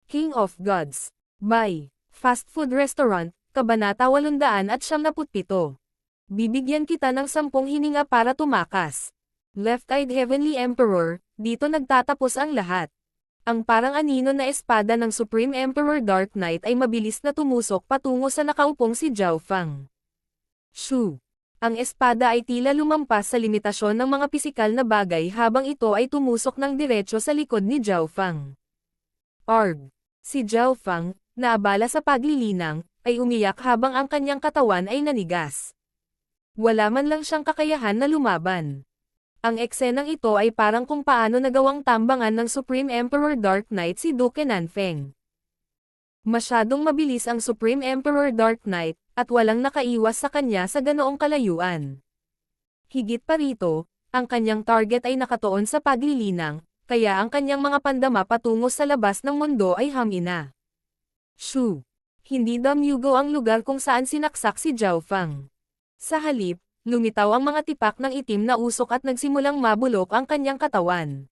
King of Gods. By Fast Food Restaurant, Kabanata 877. Bibigyan kita ng 10 hininga para tumakas. Left-eyed Heavenly Emperor, dito nagtatapos ang lahat. Ang parang anino na espada ng Supreme Emperor Dark Knight ay mabilis na tumusok patungo sa nakaupong si Zhao Fang. Shoo! Ang espada ay tila lumampas sa limitasyon ng mga pisikal na bagay habang ito ay tumusok ng diretso sa likod ni Zhao Fang. Arg! Si Zhao Fang, na abala sa paglilinang, ay umiyak habang ang kanyang katawan ay nanigas. Wala man lang siyang kakayahan na lumaban. Ang eksenang ito ay parang kung paano nagawang tambangan ng Supreme Emperor Dark Knight si Duke Nanfeng. Masyadong mabilis ang Supreme Emperor Dark Knight, at walang nakaiwas sa kanya sa ganoong kalayuan. Higit pa rito, ang kanyang target ay nakatuon sa paglilinang, kaya ang kanyang mga pandama patungo sa labas ng mundo ay hamina. Shoo! Hindi damyugo ang lugar kung saan sinaksak si Zhao Fang. Sa halip, lumitaw ang mga tipak ng itim na usok at nagsimulang mabulok ang kanyang katawan.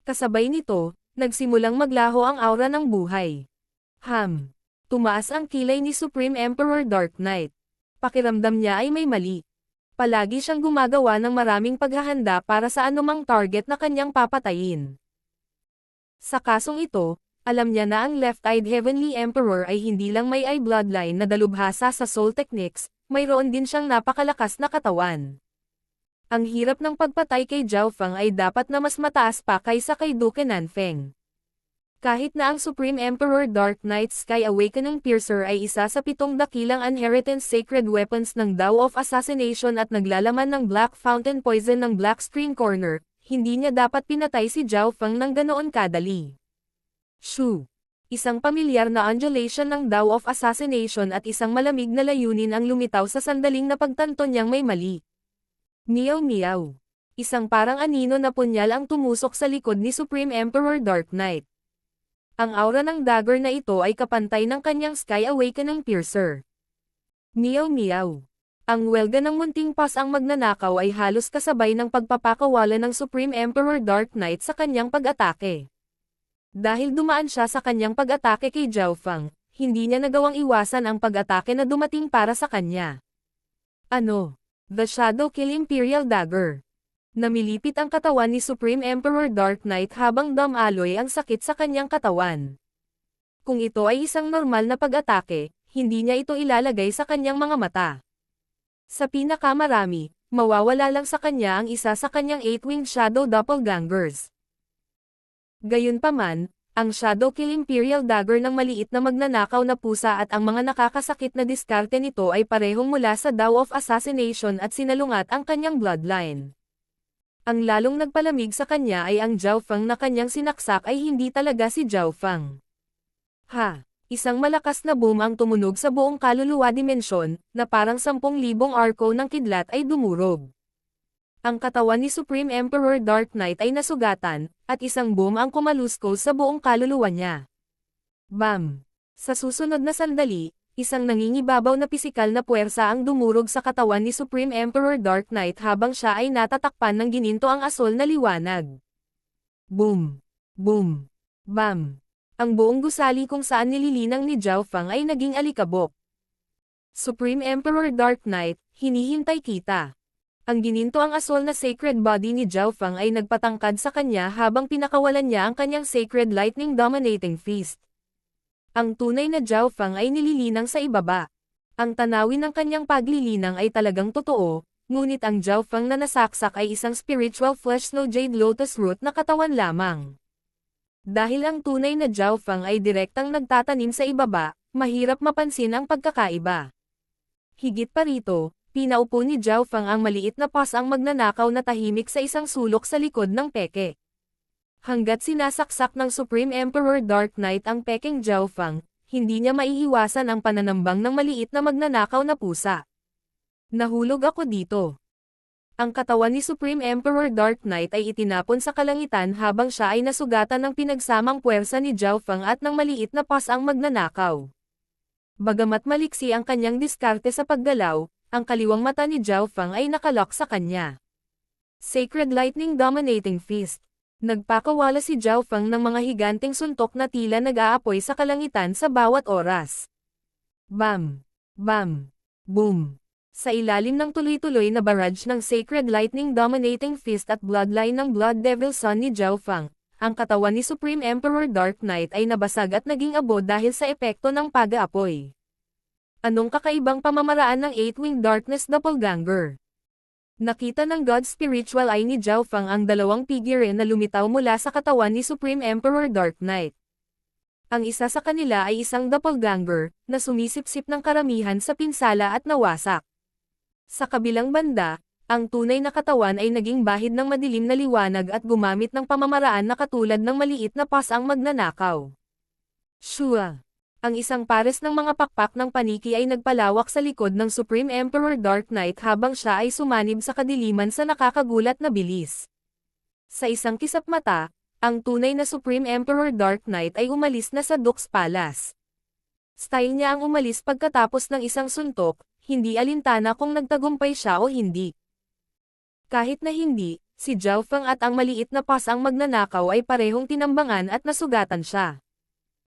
Kasabay nito, nagsimulang maglaho ang aura ng buhay. Tumaas ang kilay ni Supreme Emperor Dark Knight. Pakiramdam niya ay may mali. Palagi siyang gumagawa ng maraming paghahanda para sa anumang target na kanyang papatayin. Sa kasong ito, alam niya na ang left-eyed Heavenly Emperor ay hindi lang may eye bloodline na dalubhasa sa soul techniques, mayroon din siyang napakalakas na katawan. Ang hirap ng pagpatay kay Zhao Fang ay dapat na mas mataas pa kaysa kay Duke Nanfeng. Kahit na ang Supreme Emperor Dark Knight Sky Awakening Piercer ay isa sa 7 dakilang inheritance sacred weapons ng Dao of Assassination at naglalaman ng Black Fountain Poison ng Black Screen Corner, hindi niya dapat pinatay si Zhao Fang ng ganoon kadali. Shoo! Isang pamilyar na undulation ng Dao of Assassination at isang malamig na layunin ang lumitaw sa sandaling na pagtanto niyang may mali. Meow meow! Isang parang anino na punyal ang tumusok sa likod ni Supreme Emperor Dark Knight. Ang aura ng dagger na ito ay kapantay ng kanyang Sky Awakening Piercer. Meow meow! Ang welga ng munting pas ang magnanakaw ay halos kasabay ng pagpapakawala ng Supreme Emperor Dark Knight sa kanyang pag-atake. Dahil dumaan siya sa kanyang pag-atake kay Zhao Fang, hindi niya nagawang iwasan ang pag-atake na dumating para sa kanya. The Shadow Kill Imperial Dagger. Namilipit ang katawan ni Supreme Emperor Dark Knight habang dumaloy ang sakit sa kanyang katawan. Kung ito ay isang normal na pag-atake, hindi niya ito ilalagay sa kanyang mga mata. Sa pinakamarami, mawawala lang sa kanya ang isa sa kanyang 8-winged Shadow Doppelgangers. Gayunpaman, ang Shadow Kill Imperial Dagger ng maliit na magnanakaw na pusa at ang mga nakakasakit na diskarte nito ay parehong mula sa Dao of Assassination at sinalungat ang kanyang bloodline. Ang lalong nagpalamig sa kanya ay ang Zhao Fang na kanyang sinaksak ay hindi talaga si Zhao Fang. Isang malakas na boom ang tumunog sa buong kaluluwa dimensyon, na parang 10,000 arko ng kidlat ay dumurog. Ang katawan ni Supreme Emperor Dark Knight ay nasugatan, at isang boom ang kumaluskos sa buong kaluluwa niya. Bam! Sa susunod na sandali, isang nangingibabaw na pisikal na puwersa ang dumurog sa katawan ni Supreme Emperor Dark Knight habang siya ay natatakpan ng gininto ang asol na liwanag. Boom! Boom! Bam! Ang buong gusali kung saan nililinang ni Zhao Fang ay naging alikabok. Supreme Emperor Dark Knight, hinihintay kita. Ang gininto ang asol na sacred body ni Zhao Fang ay nagpatangkad sa kanya habang pinakawalan niya ang kanyang sacred lightning dominating fist. Ang tunay na Zhao Fang ay nililinang sa ibaba. Ang tanawin ng kanyang paglilinang ay talagang totoo, ngunit ang Zhao Fang na nasaksak ay isang spiritual flesh snow jade lotus root na katawan lamang. Dahil ang tunay na Zhao Fang ay direktang nagtatanim sa ibaba, mahirap mapansin ang pagkakaiba. Higit pa rito, pinaupo ni Zhao Fang ang maliit na pas ang magnanakaw na tahimik sa isang sulok sa likod ng peke. Hanggat sinasaksak ng Supreme Emperor Dark Knight ang pekeng Zhao Fang, hindi niya maiiwasan ang pananambang ng maliit na magnanakaw na pusa. Nahulog ako dito. Ang katawan ni Supreme Emperor Dark Knight ay itinapon sa kalangitan habang siya ay nasugatan ng pinagsamang puwersa ni Zhao Fang at ng maliit na pas ang magnanakaw. Bagamat maliksi ang kanyang diskarte sa paggalaw, ang kaliwang mata ni Zhao Fang ay nakalock sa kanya. Sacred Lightning Dominating Fist. Nagpakawala si Zhao Feng ng mga higanteng suntok na tila nag-aapoy sa kalangitan sa bawat oras. Bam! Bam! Boom! Sa ilalim ng tuloy-tuloy na barrage ng Sacred Lightning Dominating Fist at Bloodline ng Blood Devil Son ni Zhao Feng, ang katawan ni Supreme Emperor Dark Knight ay nabasag at naging abo dahil sa epekto ng pag-aapoy. Anong kakaibang pamamaraan ng 8-Wing Darkness Doppelganger? Nakita ng God Spiritual Eye ni Zhao Feng ang dalawang figure na lumitaw mula sa katawan ni Supreme Emperor Dark Knight. Ang isa sa kanila ay isang doppelganger, na sumisipsip ng karamihan sa pinsala at nawasak. Sa kabilang banda, ang tunay na katawan ay naging bahid ng madilim na liwanag at gumamit ng pamamaraan na katulad ng maliit na pas ang magnanakaw. Shua! Ang isang pares ng mga pakpak ng paniki ay nagpalawak sa likod ng Supreme Emperor Dark Knight habang siya ay sumanib sa kadiliman sa nakakagulat na bilis. Sa isang kisap mata, ang tunay na Supreme Emperor Dark Knight ay umalis na sa Dux Palace. Style niya ang umalis pagkatapos ng isang suntok, hindi alintana kung nagtagumpay siya o hindi. Kahit na hindi, si Zhao Feng at ang maliit na pas ang magnanakaw ay parehong tinambangan at nasugatan siya.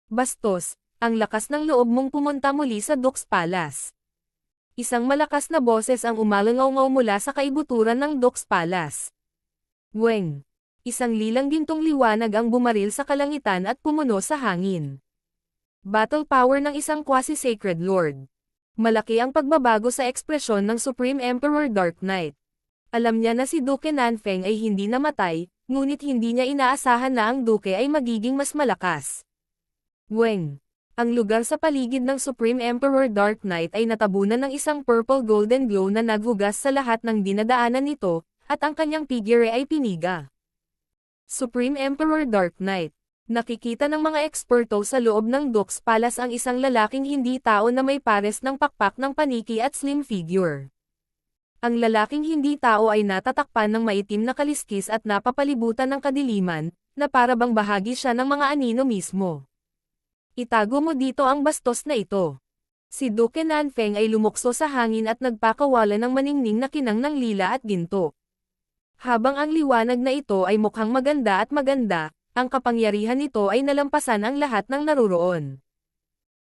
Bastos, ang lakas ng loob mong pumunta muli sa Dux Palace. Isang malakas na boses ang umalangaw-ngaw mula sa kaibuturan ng Dux Palace. Weng! Isang lilang gintong liwanag ang bumaril sa kalangitan at pumuno sa hangin. Battle power ng isang quasi-sacred lord. Malaki ang pagbabago sa ekspresyon ng Supreme Emperor Dark Knight. Alam niya na si Duke Nanfeng ay hindi namatay, ngunit hindi niya inaasahan na ang Duke ay magiging mas malakas. Weng! Ang lugar sa paligid ng Supreme Emperor Dark Knight ay natabunan ng isang purple golden glow na naghugas sa lahat ng dinadaanan nito, at ang kanyang figure ay piniga. Supreme Emperor Dark Knight. Nakikita ng mga eksperto sa loob ng Dux Palace ang isang lalaking hindi tao na may pares ng pakpak ng paniki at slim figure. Ang lalaking hindi tao ay natatakpan ng maitim na kaliskis at napapalibutan ng kadiliman, na para bang bahagi siya ng mga anino mismo. Itago mo dito ang bastos na ito. Si Duke Nanfeng ay lumukso sa hangin at nagpakawala ng maningning na kinang ng lila at ginto. Habang ang liwanag na ito ay mukhang maganda at maganda, ang kapangyarihan nito ay nalampasan ang lahat ng naruroon.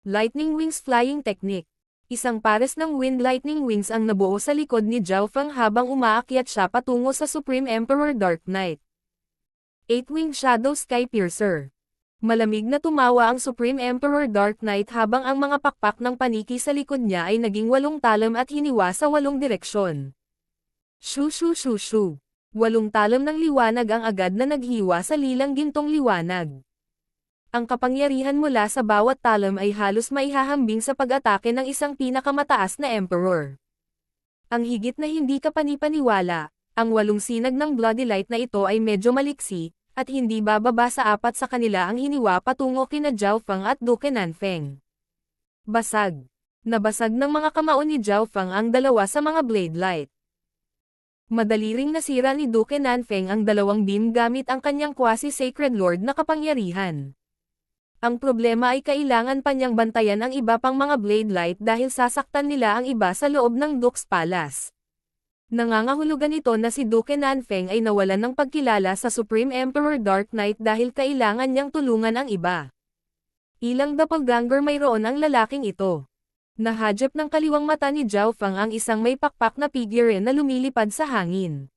Lightning Wings Flying Technique. Isang pares ng Wind Lightning Wings ang nabuo sa likod ni Zhao Feng habang umaakyat siya patungo sa Supreme Emperor Dark Knight. 8-Wing Shadow Sky Piercer. Malamig na tumawa ang Supreme Emperor Dark Knight habang ang mga pakpak ng paniki sa likod niya ay naging 8 talam at hiniwa sa 8 direksyon. Shoo shoo shoo shoo. 8 talam ng liwanag ang agad na naghiwa sa lilang gintong liwanag. Ang kapangyarihan mula sa bawat talam ay halos maihahambing sa pag-atake ng isang pinakamataas na emperor. Ang higit na hindi ka panipaniwala, ang 8 sinag ng Bloody Light na ito ay medyo maliksi, at hindi bababa sa 4 sa kanila ang hiniwa patungo kina Zhao Feng at Duke Nanfeng. Basag. Nabasag ng mga kamao ni Zhao Feng ang 2 sa mga Blade Light. Madali ring nasira ni Duke Nanfeng ang 2 beam gamit ang kanyang quasi-sacred lord na kapangyarihan. Ang problema ay kailangan pa niyang bantayan ang iba pang mga Blade Light dahil sasaktan nila ang iba sa loob ng Dux Palace. Nangangahulugan ito na si Duke Nanfeng ay nawalan ng pagkilala sa Supreme Emperor Dark Knight dahil kailangan niyang tulungan ang iba. Ilang doppelganger mayroon ang lalaking ito. Nahadjap ng kaliwang mata ni Zhao Feng ang isang may pakpak na figure na lumilipad sa hangin.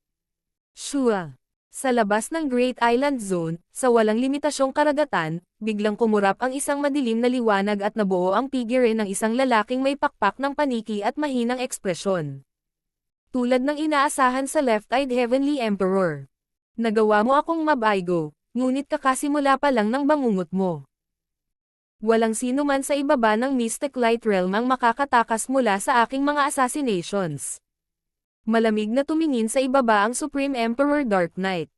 Shua! Sa labas ng Great Island Zone, sa walang limitasyong karagatan, biglang kumurap ang isang madilim na liwanag at nabuo ang figure ng isang lalaking may pakpak ng paniki at mahinang ekspresyon. Tulad ng inaasahan sa Left-Eyed Heavenly Emperor. Nagawa mo akong mabaigo, ngunit kakasimula pa lang ng bangungot mo. Walang sino man sa ibaba ng Mystic Light Realm ang makakatakas mula sa aking mga assassinations. Malamig na tumingin sa ibaba ang Supreme Emperor Dark Knight.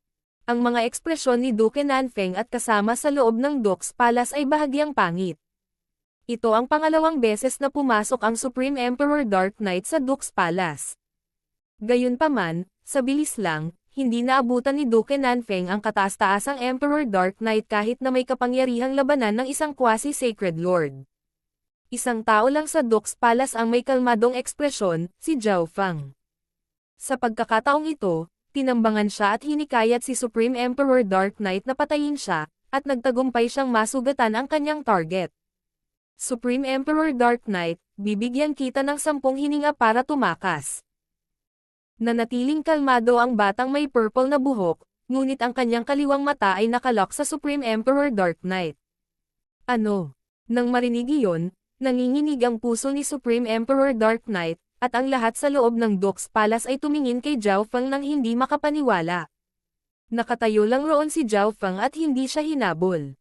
Ang mga ekspresyon ni Duke Nanfeng at kasama sa loob ng Dux Palace ay bahagyang pangit. Ito ang pangalawang beses na pumasok ang Supreme Emperor Dark Knight sa Dux Palace. Gayunpaman, sa bilis lang, hindi naabutan ni Duke Nanfeng ang kataas-taasang Emperor Dark Knight kahit na may kapangyarihang labanan ng isang quasi-sacred lord. Isang tao lang sa Dux Palace ang may kalmadong ekspresyon, si Zhao Feng. Sa pagkakataong ito, tinambangan siya at hinikayat si Supreme Emperor Dark Knight na patayin siya, at nagtagumpay siyang masugatan ang kanyang target. Supreme Emperor Dark Knight, bibigyan kita ng 10 hininga para tumakas. Nanatiling kalmado ang batang may purple na buhok, ngunit ang kanyang kaliwang mata ay nakalock sa Supreme Emperor Dark Knight. Ano? Nang marinig iyon, nanginginig ang puso ni Supreme Emperor Dark Knight, at ang lahat sa loob ng Dux Palace ay tumingin kay Zhao Feng nang hindi makapaniwala. Nakatayo lang roon si Zhao Feng at hindi siya hinabol.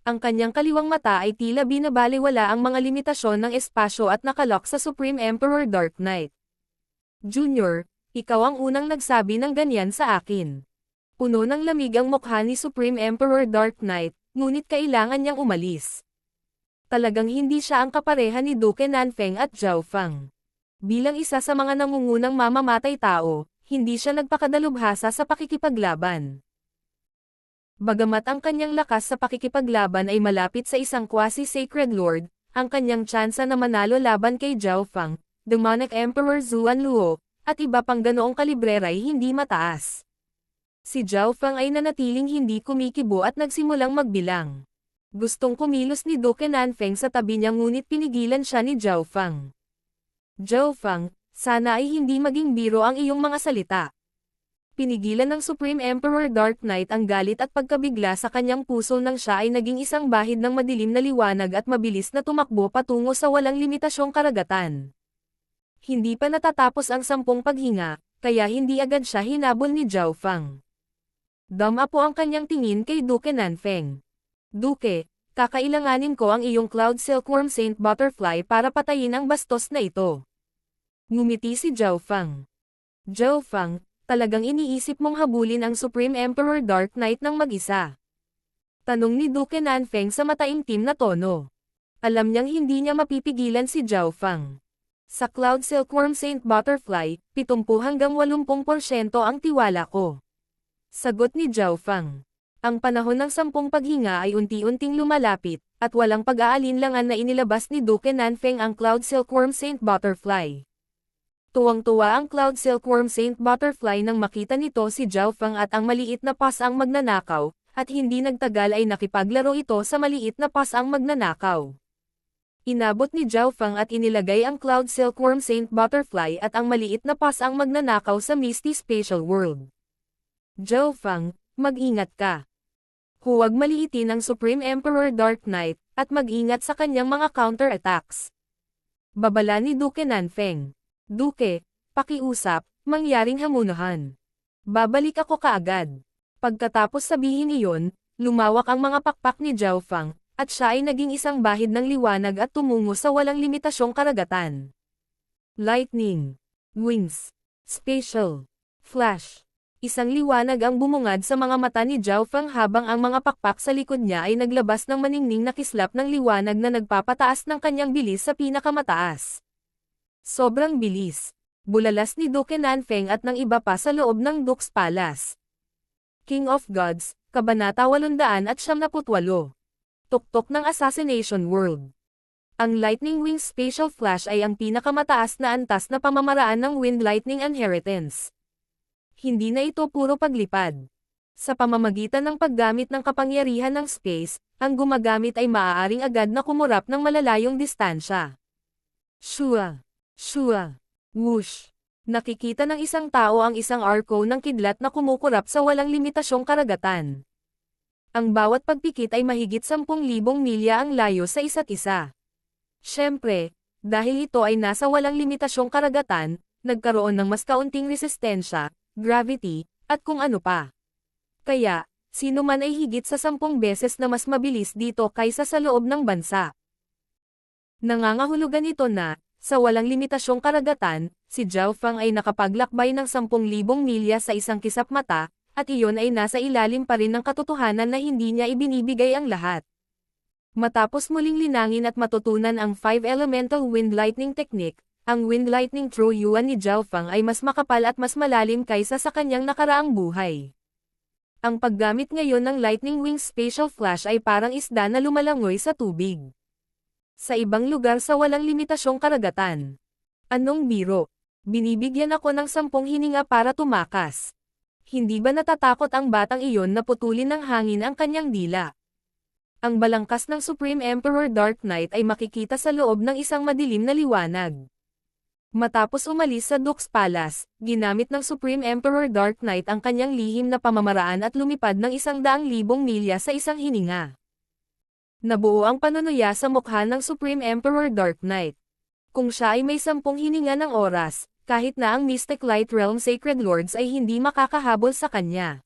Ang kanyang kaliwang mata ay tila binabalewala ang mga limitasyon ng espasyo at nakalock sa Supreme Emperor Dark Knight. Junior, ikaw ang unang nagsabi ng ganyan sa akin. Puno ng lamig ang mukha ni Supreme Emperor Dark Knight, ngunit kailangan niyang umalis. Talagang hindi siya ang kapareha ni Duke Nanfeng at Zhao Feng. Bilang isa sa mga nangungunang mamamatay tao, hindi siya nagpakadalubhasa sa pakikipaglaban. Bagamat ang kanyang lakas sa pakikipaglaban ay malapit sa isang quasi-sacred lord, ang kanyang tsansa na manalo laban kay Zhao Feng, Demonic Emperor Zuan Luo, at iba pang ganoong kalibre ay hindi mataas. Si Zhao Feng ay nanatiling hindi kumikibo at nagsimulang magbilang. Gustong kumilos ni Duke Nanfeng sa tabi niya ngunit pinigilan siya ni Zhao Feng. Zhao Feng, sana ay hindi maging biro ang iyong mga salita. Pinigilan ng Supreme Emperor Dark Knight ang galit at pagkabigla sa kanyang puso nang siya ay naging isang bahid ng madilim na liwanag at mabilis na tumakbo patungo sa walang limitasyong karagatan. Hindi pa natatapos ang 10 paghinga, kaya hindi agad siya hinabol ni Zhao Feng. Dama po ang kanyang tingin kay Duke Nanfeng. Duke, kakailanganin ko ang iyong Cloud Silkworm Saint Butterfly para patayin ang bastos na ito. Ngumiti si Zhao Feng. Zhao Feng, talagang iniisip mong habulin ang Supreme Emperor Dark Knight ng mag-isa? Tanong ni Duke Nanfeng sa mataimtim na tono. Alam niyang hindi niya mapipigilan si Zhao Feng. Sa Cloud Silkworm Saint Butterfly, 70 hanggang 80% ang tiwala ko. Sagot ni Zhao Feng. Ang panahon ng 10 paghinga ay unti-unting lumalapit, at walang pag-aalinlangan na inilabas ni Duke Nanfeng ang Cloud Silkworm Saint Butterfly. Tuwang-tuwa ang Cloud Silkworm Saint Butterfly nang makita nito si Zhao Feng at ang maliit na pas-ang magnanakaw, at hindi nagtagal ay nakipaglaro ito sa maliit na pas-ang magnanakaw. Inabot ni Zhao Feng at inilagay ang Cloud Silkworm Saint Butterfly at ang maliit na pas-ang magnanakaw sa Misty Spatial World. Zhao Feng, mag-ingat ka. Huwag maliitin ang Supreme Emperor Dark Knight, at mag-ingat sa kanyang mga counter-attacks. Babala ni Duke Nanfeng. Duke, pakiusap, mangyaring hamunahan. Babalik ako kaagad. Pagkatapos sabihin iyon, lumawak ang mga pakpak ni Zhao Feng, at siya ay naging isang bahid ng liwanag at tumungo sa walang limitasyong karagatan. Lightning. Wings. Spatial. Flash. Isang liwanag ang bumungad sa mga mata ni Zhao Feng habang ang mga pakpak sa likod niya ay naglabas ng maningning na kislap ng liwanag na nagpapataas ng kanyang bilis sa pinakamataas. Sobrang bilis. Bulalas ni Duke Nanfeng at ng iba pa sa loob ng Dux Palace. King of Gods, Kabanata 878. Tuktok ng Assassination World. Ang Lightning Wings Spatial Flash ay ang pinakamataas na antas na pamamaraan ng Wind Lightning Inheritance. Hindi na ito puro paglipad. Sa pamamagitan ng paggamit ng kapangyarihan ng space, ang gumagamit ay maaaring agad na kumurap ng malalayong distansya. Shua. Shua. Whoosh. Nakikita ng isang tao ang isang arco ng kidlat na kumukurap sa walang limitasyong karagatan. Ang bawat pagpikit ay mahigit 10,000 milya ang layo sa isa't isa. Siyempre, dahil ito ay nasa walang limitasyong karagatan, nagkaroon ng mas kaunting resistensya, gravity, at kung ano pa. Kaya, sino man ay higit sa 10 beses na mas mabilis dito kaysa sa loob ng bansa. Nangangahulugan ito na, sa walang limitasyong karagatan, si Zhao Feng ay nakapaglakbay ng 10,000 milya sa isang kisap mata, at iyon ay nasa ilalim pa rin ng katotohanan na hindi niya ibinibigay ang lahat. Matapos muling linangin at matutunan ang 5 Elemental Wind Lightning Technique, ang Wind Lightning True Yuan ni Zhao Feng ay mas makapal at mas malalim kaysa sa kanyang nakaraang buhay. Ang paggamit ngayon ng Lightning Wings Spatial Flash ay parang isda na lumalangoy sa tubig. Sa ibang lugar sa walang limitasyong karagatan. Anong biro? Binibigyan ako ng 10 hininga para tumakas. Hindi ba natatakot ang batang iyon na putulin ng hangin ang kanyang dila? Ang balangkas ng Supreme Emperor Dark Knight ay makikita sa loob ng isang madilim na liwanag. Matapos umalis sa Dukes Palace, ginamit ng Supreme Emperor Dark Knight ang kanyang lihim na pamamaraan at lumipad ng 100,000 milya sa isang hininga. Nabuo ang panunuya sa mukha ng Supreme Emperor Dark Knight. Kung siya ay may 10 hininga ng oras, kahit na ang Mystic Light Realm Sacred Lords ay hindi makakahabol sa kanya.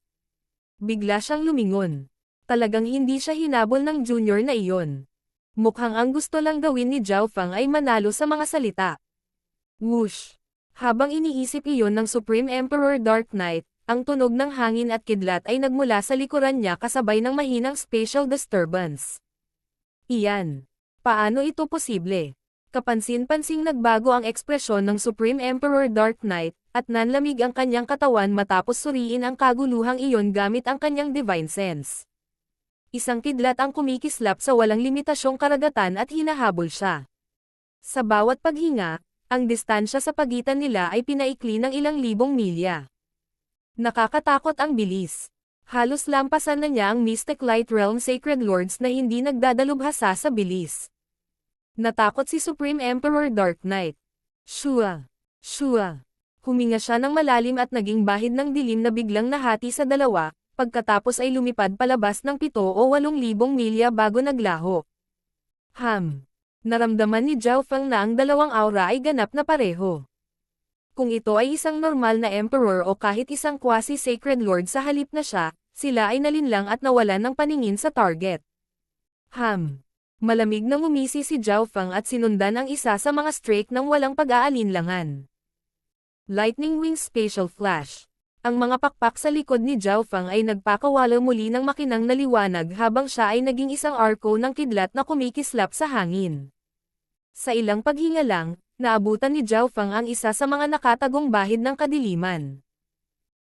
Bigla siyang lumingon. Talagang hindi siya hinabol ng junior na iyon. Mukhang ang gusto lang gawin ni Zhao Fang ay manalo sa mga salita. Whoosh! Habang iniisip iyon ng Supreme Emperor Dark Knight, ang tunog ng hangin at kidlat ay nagmula sa likuran niya kasabay ng mahinang spatial disturbance. Iyan. Paano ito posible? Kapansin-pansing nagbago ang ekspresyon ng Supreme Emperor Dark Knight, at nanlamig ang kanyang katawan matapos suriin ang kaguluhang iyon gamit ang kanyang divine sense. Isang kidlat ang kumikislap sa walang limitasyong karagatan at hinahabol siya. Sa bawat paghinga, ang distansya sa pagitan nila ay pinaikli ng ilang libong milya. Nakakatakot ang bilis. Halos lampasan na niya ang Mystic Light Realm Sacred Lords na hindi nagdadalubhasa sa bilis. Natakot si Supreme Emperor Dark Knight. Shua! Shua! Huminga siya ng malalim at naging bahid ng dilim na biglang nahati sa dalawa, pagkatapos ay lumipad palabas ng 7 o 8,000 milya bago naglaho. Naramdaman ni Zhao Fang na ang dalawang aura ay ganap na pareho. Kung ito ay isang normal na emperor o kahit isang quasi-sacred lord sa halip na siya, sila ay nalinlang at nawalan ng paningin sa target. Malamig na ngumisi si Zhao Fang at sinundan ang isa sa mga strike ng walang pag-aalinlangan. Lightning Wing Spatial Flash. Ang mga pakpak sa likod ni Zhao Fang ay nagpakawala muli ng makinang na liwanag habang siya ay naging isang arco ng kidlat na kumikislap sa hangin. Sa ilang paghinga lang, naabutan ni Zhao Fang ang isa sa mga nakatagong bahid ng kadiliman.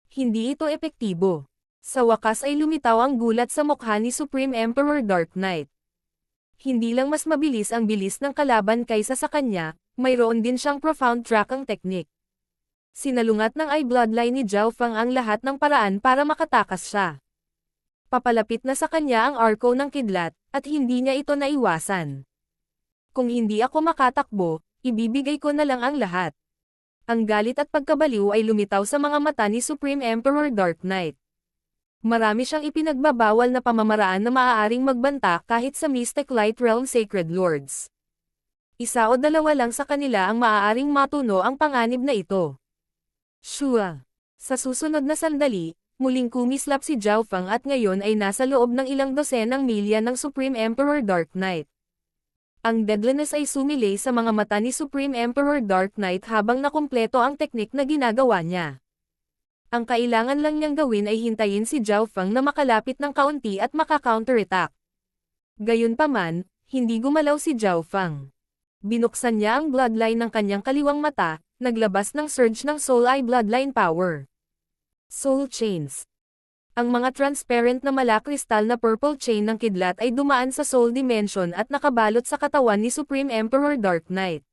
Hindi ito epektibo. Sa wakas ay lumitaw ang gulat sa mukha ni Supreme Emperor Dark Knight. Hindi lang mas mabilis ang bilis ng kalaban kaysa sa kanya, mayroon din siyang profound tracking technique. Sinalungat ng eye bloodline ni Zhao Fang ang lahat ng paraan para makatakas siya. Papalapit na sa kanya ang arco ng kidlat, at hindi niya ito naiwasan. Kung hindi ako makatakbo, ibibigay ko na lang ang lahat. Ang galit at pagkabaliw ay lumitaw sa mga mata ni Supreme Emperor Dark Knight. Marami siyang ipinagbabawal na pamamaraan na maaaring magbanta kahit sa Mystic Light Realm Sacred Lords. Isa o dalawa lang sa kanila ang maaaring matuno ang panganib na ito. Shua! Sa susunod na sandali, muling kumislap si Zhao Fang at ngayon ay nasa loob ng ilang dosenang milya ng Supreme Emperor Dark Knight. Ang deadliness ay sumilay sa mga mata ni Supreme Emperor Dark Knight habang nakumpleto ang teknik na ginagawa niya. Ang kailangan lang niyang gawin ay hintayin si Zhao Fang na makalapit ng kaunti at maka-counterattack. Gayunpaman, hindi gumalaw si Zhao Fang. Binuksan niya ang bloodline ng kanyang kaliwang mata, naglabas ng surge ng Soul Eye Bloodline Power. Soul Chains. Ang mga transparent na malakristal na purple chain ng kidlat ay dumaan sa Soul Dimension at nakabalot sa katawan ni Supreme Emperor Dark Knight.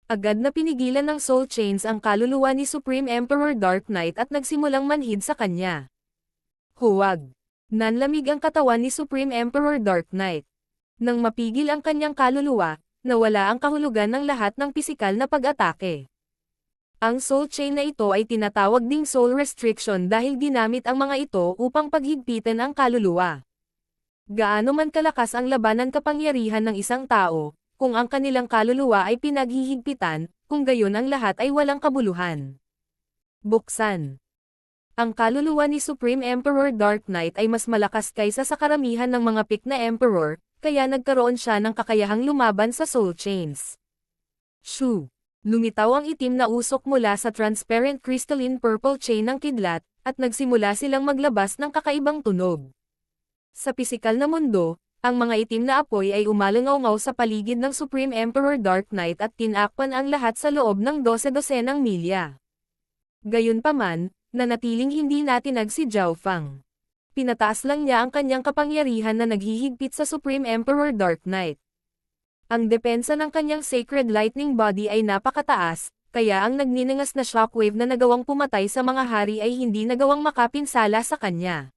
Agad na pinigilan ng Soul Chains ang kaluluwa ni Supreme Emperor Dark Knight at nagsimulang manhid sa kanya. Huwag! Nanlamig ang katawan ni Supreme Emperor Dark Knight. Nang mapigil ang kanyang kaluluwa, nawala ang kahulugan ng lahat ng pisikal na pag-atake. Ang soul chain na ito ay tinatawag ding soul restriction dahil ginamit ang mga ito upang paghigpitan ang kaluluwa. Gaano man kalakas ang labanan kapangyarihan ng isang tao, kung ang kanilang kaluluwa ay pinaghihigpitan, kung gayon ang lahat ay walang kabuluhan. Buksan. Ang kaluluwa ni Supreme Emperor Dark Knight ay mas malakas kaysa sa karamihan ng mga pick na emperor, kaya nagkaroon siya ng kakayahang lumaban sa soul chains. Shoo! Lumitaw ang itim na usok mula sa transparent crystalline purple chain ng kidlat, at nagsimula silang maglabas ng kakaibang tunog. Sa pisikal na mundo, ang mga itim na apoy ay umalangaw sa paligid ng Supreme Emperor Dark Knight at tinakpan ang lahat sa loob ng 12-dosenang milya. Gayunpaman, nanatiling hindi natinag si Zhao Fang. Pinataas lang niya ang kanyang kapangyarihan na naghihigpit sa Supreme Emperor Dark Knight. Ang depensa ng kanyang Sacred Lightning Body ay napakataas, kaya ang nagninangas na shockwave na nagawang pumatay sa mga hari ay hindi nagawang makapinsala sa kanya.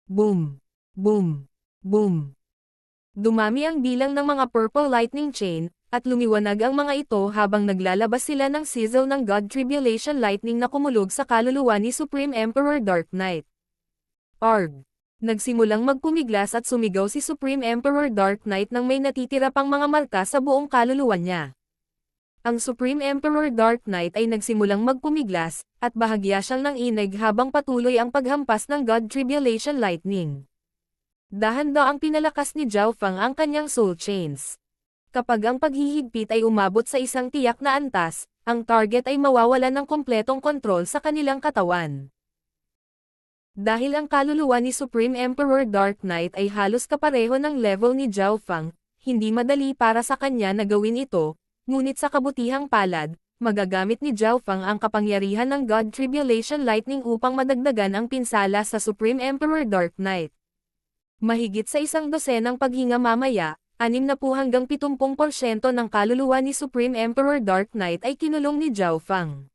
Boom! Boom! Boom! Dumami ang bilang ng mga purple lightning chain, at lumiwanag ang mga ito habang naglalabas sila ng sizzle ng God Tribulation lightning na kumulog sa kaluluwa ni Supreme Emperor Dark Knight. Arg! Nagsimulang magpumiglas at sumigaw si Supreme Emperor Dark Knight nang may natitira pang mga marka sa buong kaluluwa niya. Ang Supreme Emperor Dark Knight ay nagsimulang magpumiglas, at bahagya siyang nanginig habang patuloy ang paghampas ng God Tribulation lightning. Dahan-daang pinalakas ni Zhao Fang ang kanyang soul chains. Kapag ang paghihigpit ay umabot sa isang tiyak na antas, ang target ay mawawalan ng kompletong kontrol sa kanilang katawan. Dahil ang kaluluwa ni Supreme Emperor Dark Knight ay halos kapareho ng level ni Zhao Fang, hindi madali para sa kanya na gawin ito, ngunit sa kabutihang palad, magagamit ni Zhao Fang ang kapangyarihan ng God Tribulation Lightning upang madagdagan ang pinsala sa Supreme Emperor Dark Knight. Mahigit sa 100 paghinga mamaya, 60 hanggang 70% ng kaluluwa ni Supreme Emperor Dark Knight ay kinulong ni Zhao Fang.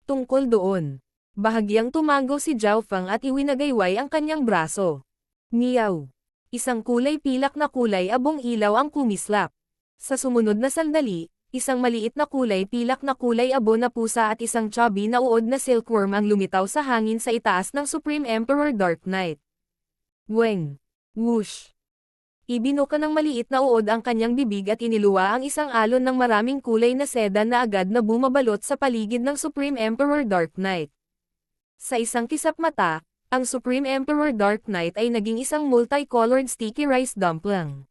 Tungkol doon, bahagyang tumango si Zhao Fang at iwinagayway ang kanyang braso. Meow! Isang kulay pilak na kulay abong ilaw ang kumislap. Sa sumunod na sandali, isang maliit na kulay pilak na kulay abo na pusa at isang chubby na uod na silkworm ang lumitaw sa hangin sa itaas ng Supreme Emperor Dark Knight. Weng! Whoosh! Ibinuka ng maliit na uod ang kanyang bibig at iniluwa ang isang alon ng maraming kulay na seda na agad na bumabalot sa paligid ng Supreme Emperor Dark Knight. Sa isang kisap mata, ang Supreme Emperor Dark Knight ay naging isang multicolored sticky rice dumpling.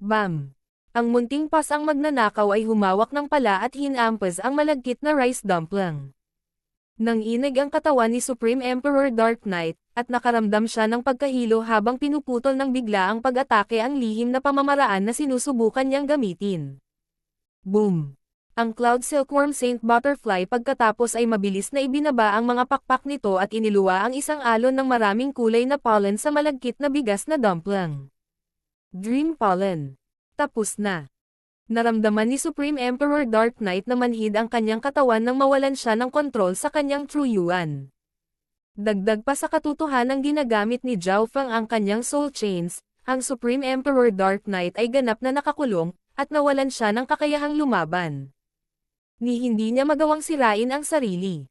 Bam! Ang munting pas ang magnanakaw ay humawak ng pala at hinampas ang malagkit na rice dumpling. Nanginig ang katawan ni Supreme Emperor Dark Knight, at nakaramdam siya ng pagkahilo habang pinuputol ng bigla ang pag-atake ang lihim na pamamaraan na sinusubukan niyang gamitin. Boom! Ang Cloud Silkworm Saint Butterfly pagkatapos ay mabilis na ibinaba ang mga pakpak nito at iniluwa ang isang alon ng maraming kulay na pollen sa malagkit na bigas na dumpling. Dream Pollen. Tapos na. Naramdaman ni Supreme Emperor Dark Knight na manhid ang kanyang katawan nang mawalan siya ng kontrol sa kanyang True Yuan. Dagdag pa sa katotohanang ginagamit ni Zhao Fang ang kanyang soul chains, ang Supreme Emperor Dark Knight ay ganap na nakakulong, at nawalan siya ng kakayahang lumaban. Hindi niya magawang sirain ang sarili.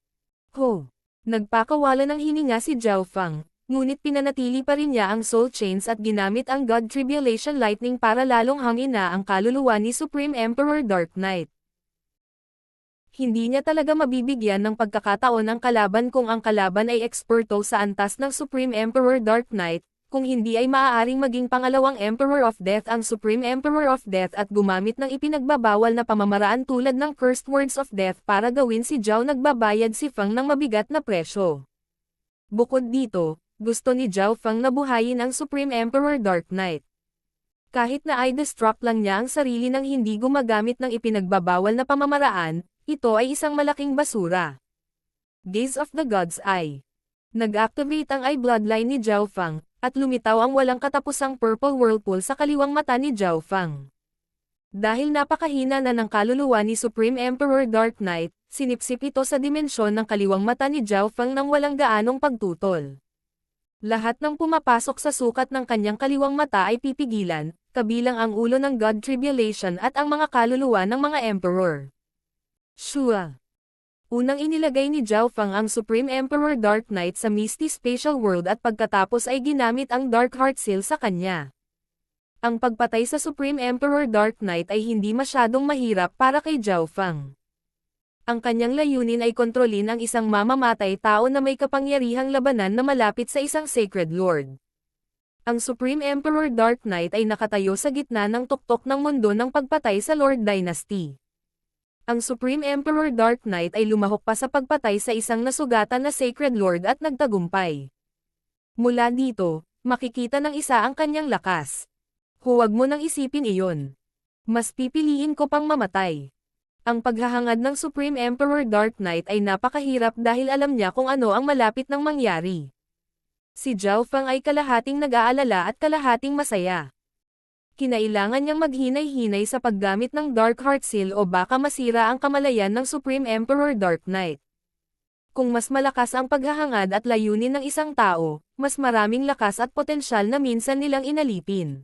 Ho! Nagpakawala ng hininga si Zhao Fang. Ngunit pinanatili pa rin niya ang soul chains at ginamit ang God Tribulation Lightning para lalong hangin na ang kaluluwa ni Supreme Emperor Dark Knight. Hindi niya talaga mabibigyan ng pagkakataon ang kalaban kung ang kalaban ay eksperto sa antas ng Supreme Emperor Dark Knight, kung hindi ay maaaring maging pangalawang Emperor of Death ang Supreme Emperor of Death at gumamit ng ipinagbabawal na pamamaraan tulad ng Cursed Words of Death para gawin si Zhao nagbabayad si Fang ng mabigat na presyo. Bukod dito, gusto ni Zhao Fang na buhayin ang Supreme Emperor Dark Knight. Kahit na i-destruct lang niya ang sarili nang hindi gumagamit ng ipinagbabawal na pamamaraan, ito ay isang malaking basura. Gaze of the God's Eye. Nag-activate ang eye bloodline ni Zhao Fang, at lumitaw ang walang katapusang purple whirlpool sa kaliwang mata ni Zhao Fang. Dahil napakahina na ng kaluluwa ni Supreme Emperor Dark Knight, sinipsip ito sa dimensyon ng kaliwang mata ni Zhao Fang nang walang gaanong pagtutol. Lahat ng pumapasok sa sukat ng kanyang kaliwang mata ay pipigilan, kabilang ang ulo ng God Tribulation at ang mga kaluluwa ng mga Emperor. Shua! Unang inilagay ni Zhao Fang ang Supreme Emperor Dark Knight sa Misty Spatial World at pagkatapos ay ginamit ang Dark Heart Seal sa kanya. Ang pagpatay sa Supreme Emperor Dark Knight ay hindi masyadong mahirap para kay Zhao Fang. Ang kanyang layunin ay kontrolin ang isang mamamatay tao na may kapangyarihang labanan na malapit sa isang Sacred Lord. Ang Supreme Emperor Dark Knight ay nakatayo sa gitna ng tuktok ng mundo ng pagpatay sa Lord Dynasty. Ang Supreme Emperor Dark Knight ay lumahok pa sa pagpatay sa isang nasugatan na Sacred Lord at nagtagumpay. Mula dito, makikita ng isa ang kanyang lakas. Huwag mo nang isipin iyon. Mas pipiliin ko pang mamatay. Ang paghahangad ng Supreme Emperor Dark Knight ay napakahirap dahil alam niya kung ano ang malapit nang mangyari. Si Zhao Fang ay kalahating nag-aalala at kalahating masaya. Kinailangan niyang maghinay-hinay sa paggamit ng Dark Heart Seal o baka masira ang kamalayan ng Supreme Emperor Dark Knight. Kung mas malakas ang paghahangad at layunin ng isang tao, mas maraming lakas at potensyal na minsan nilang inalipin.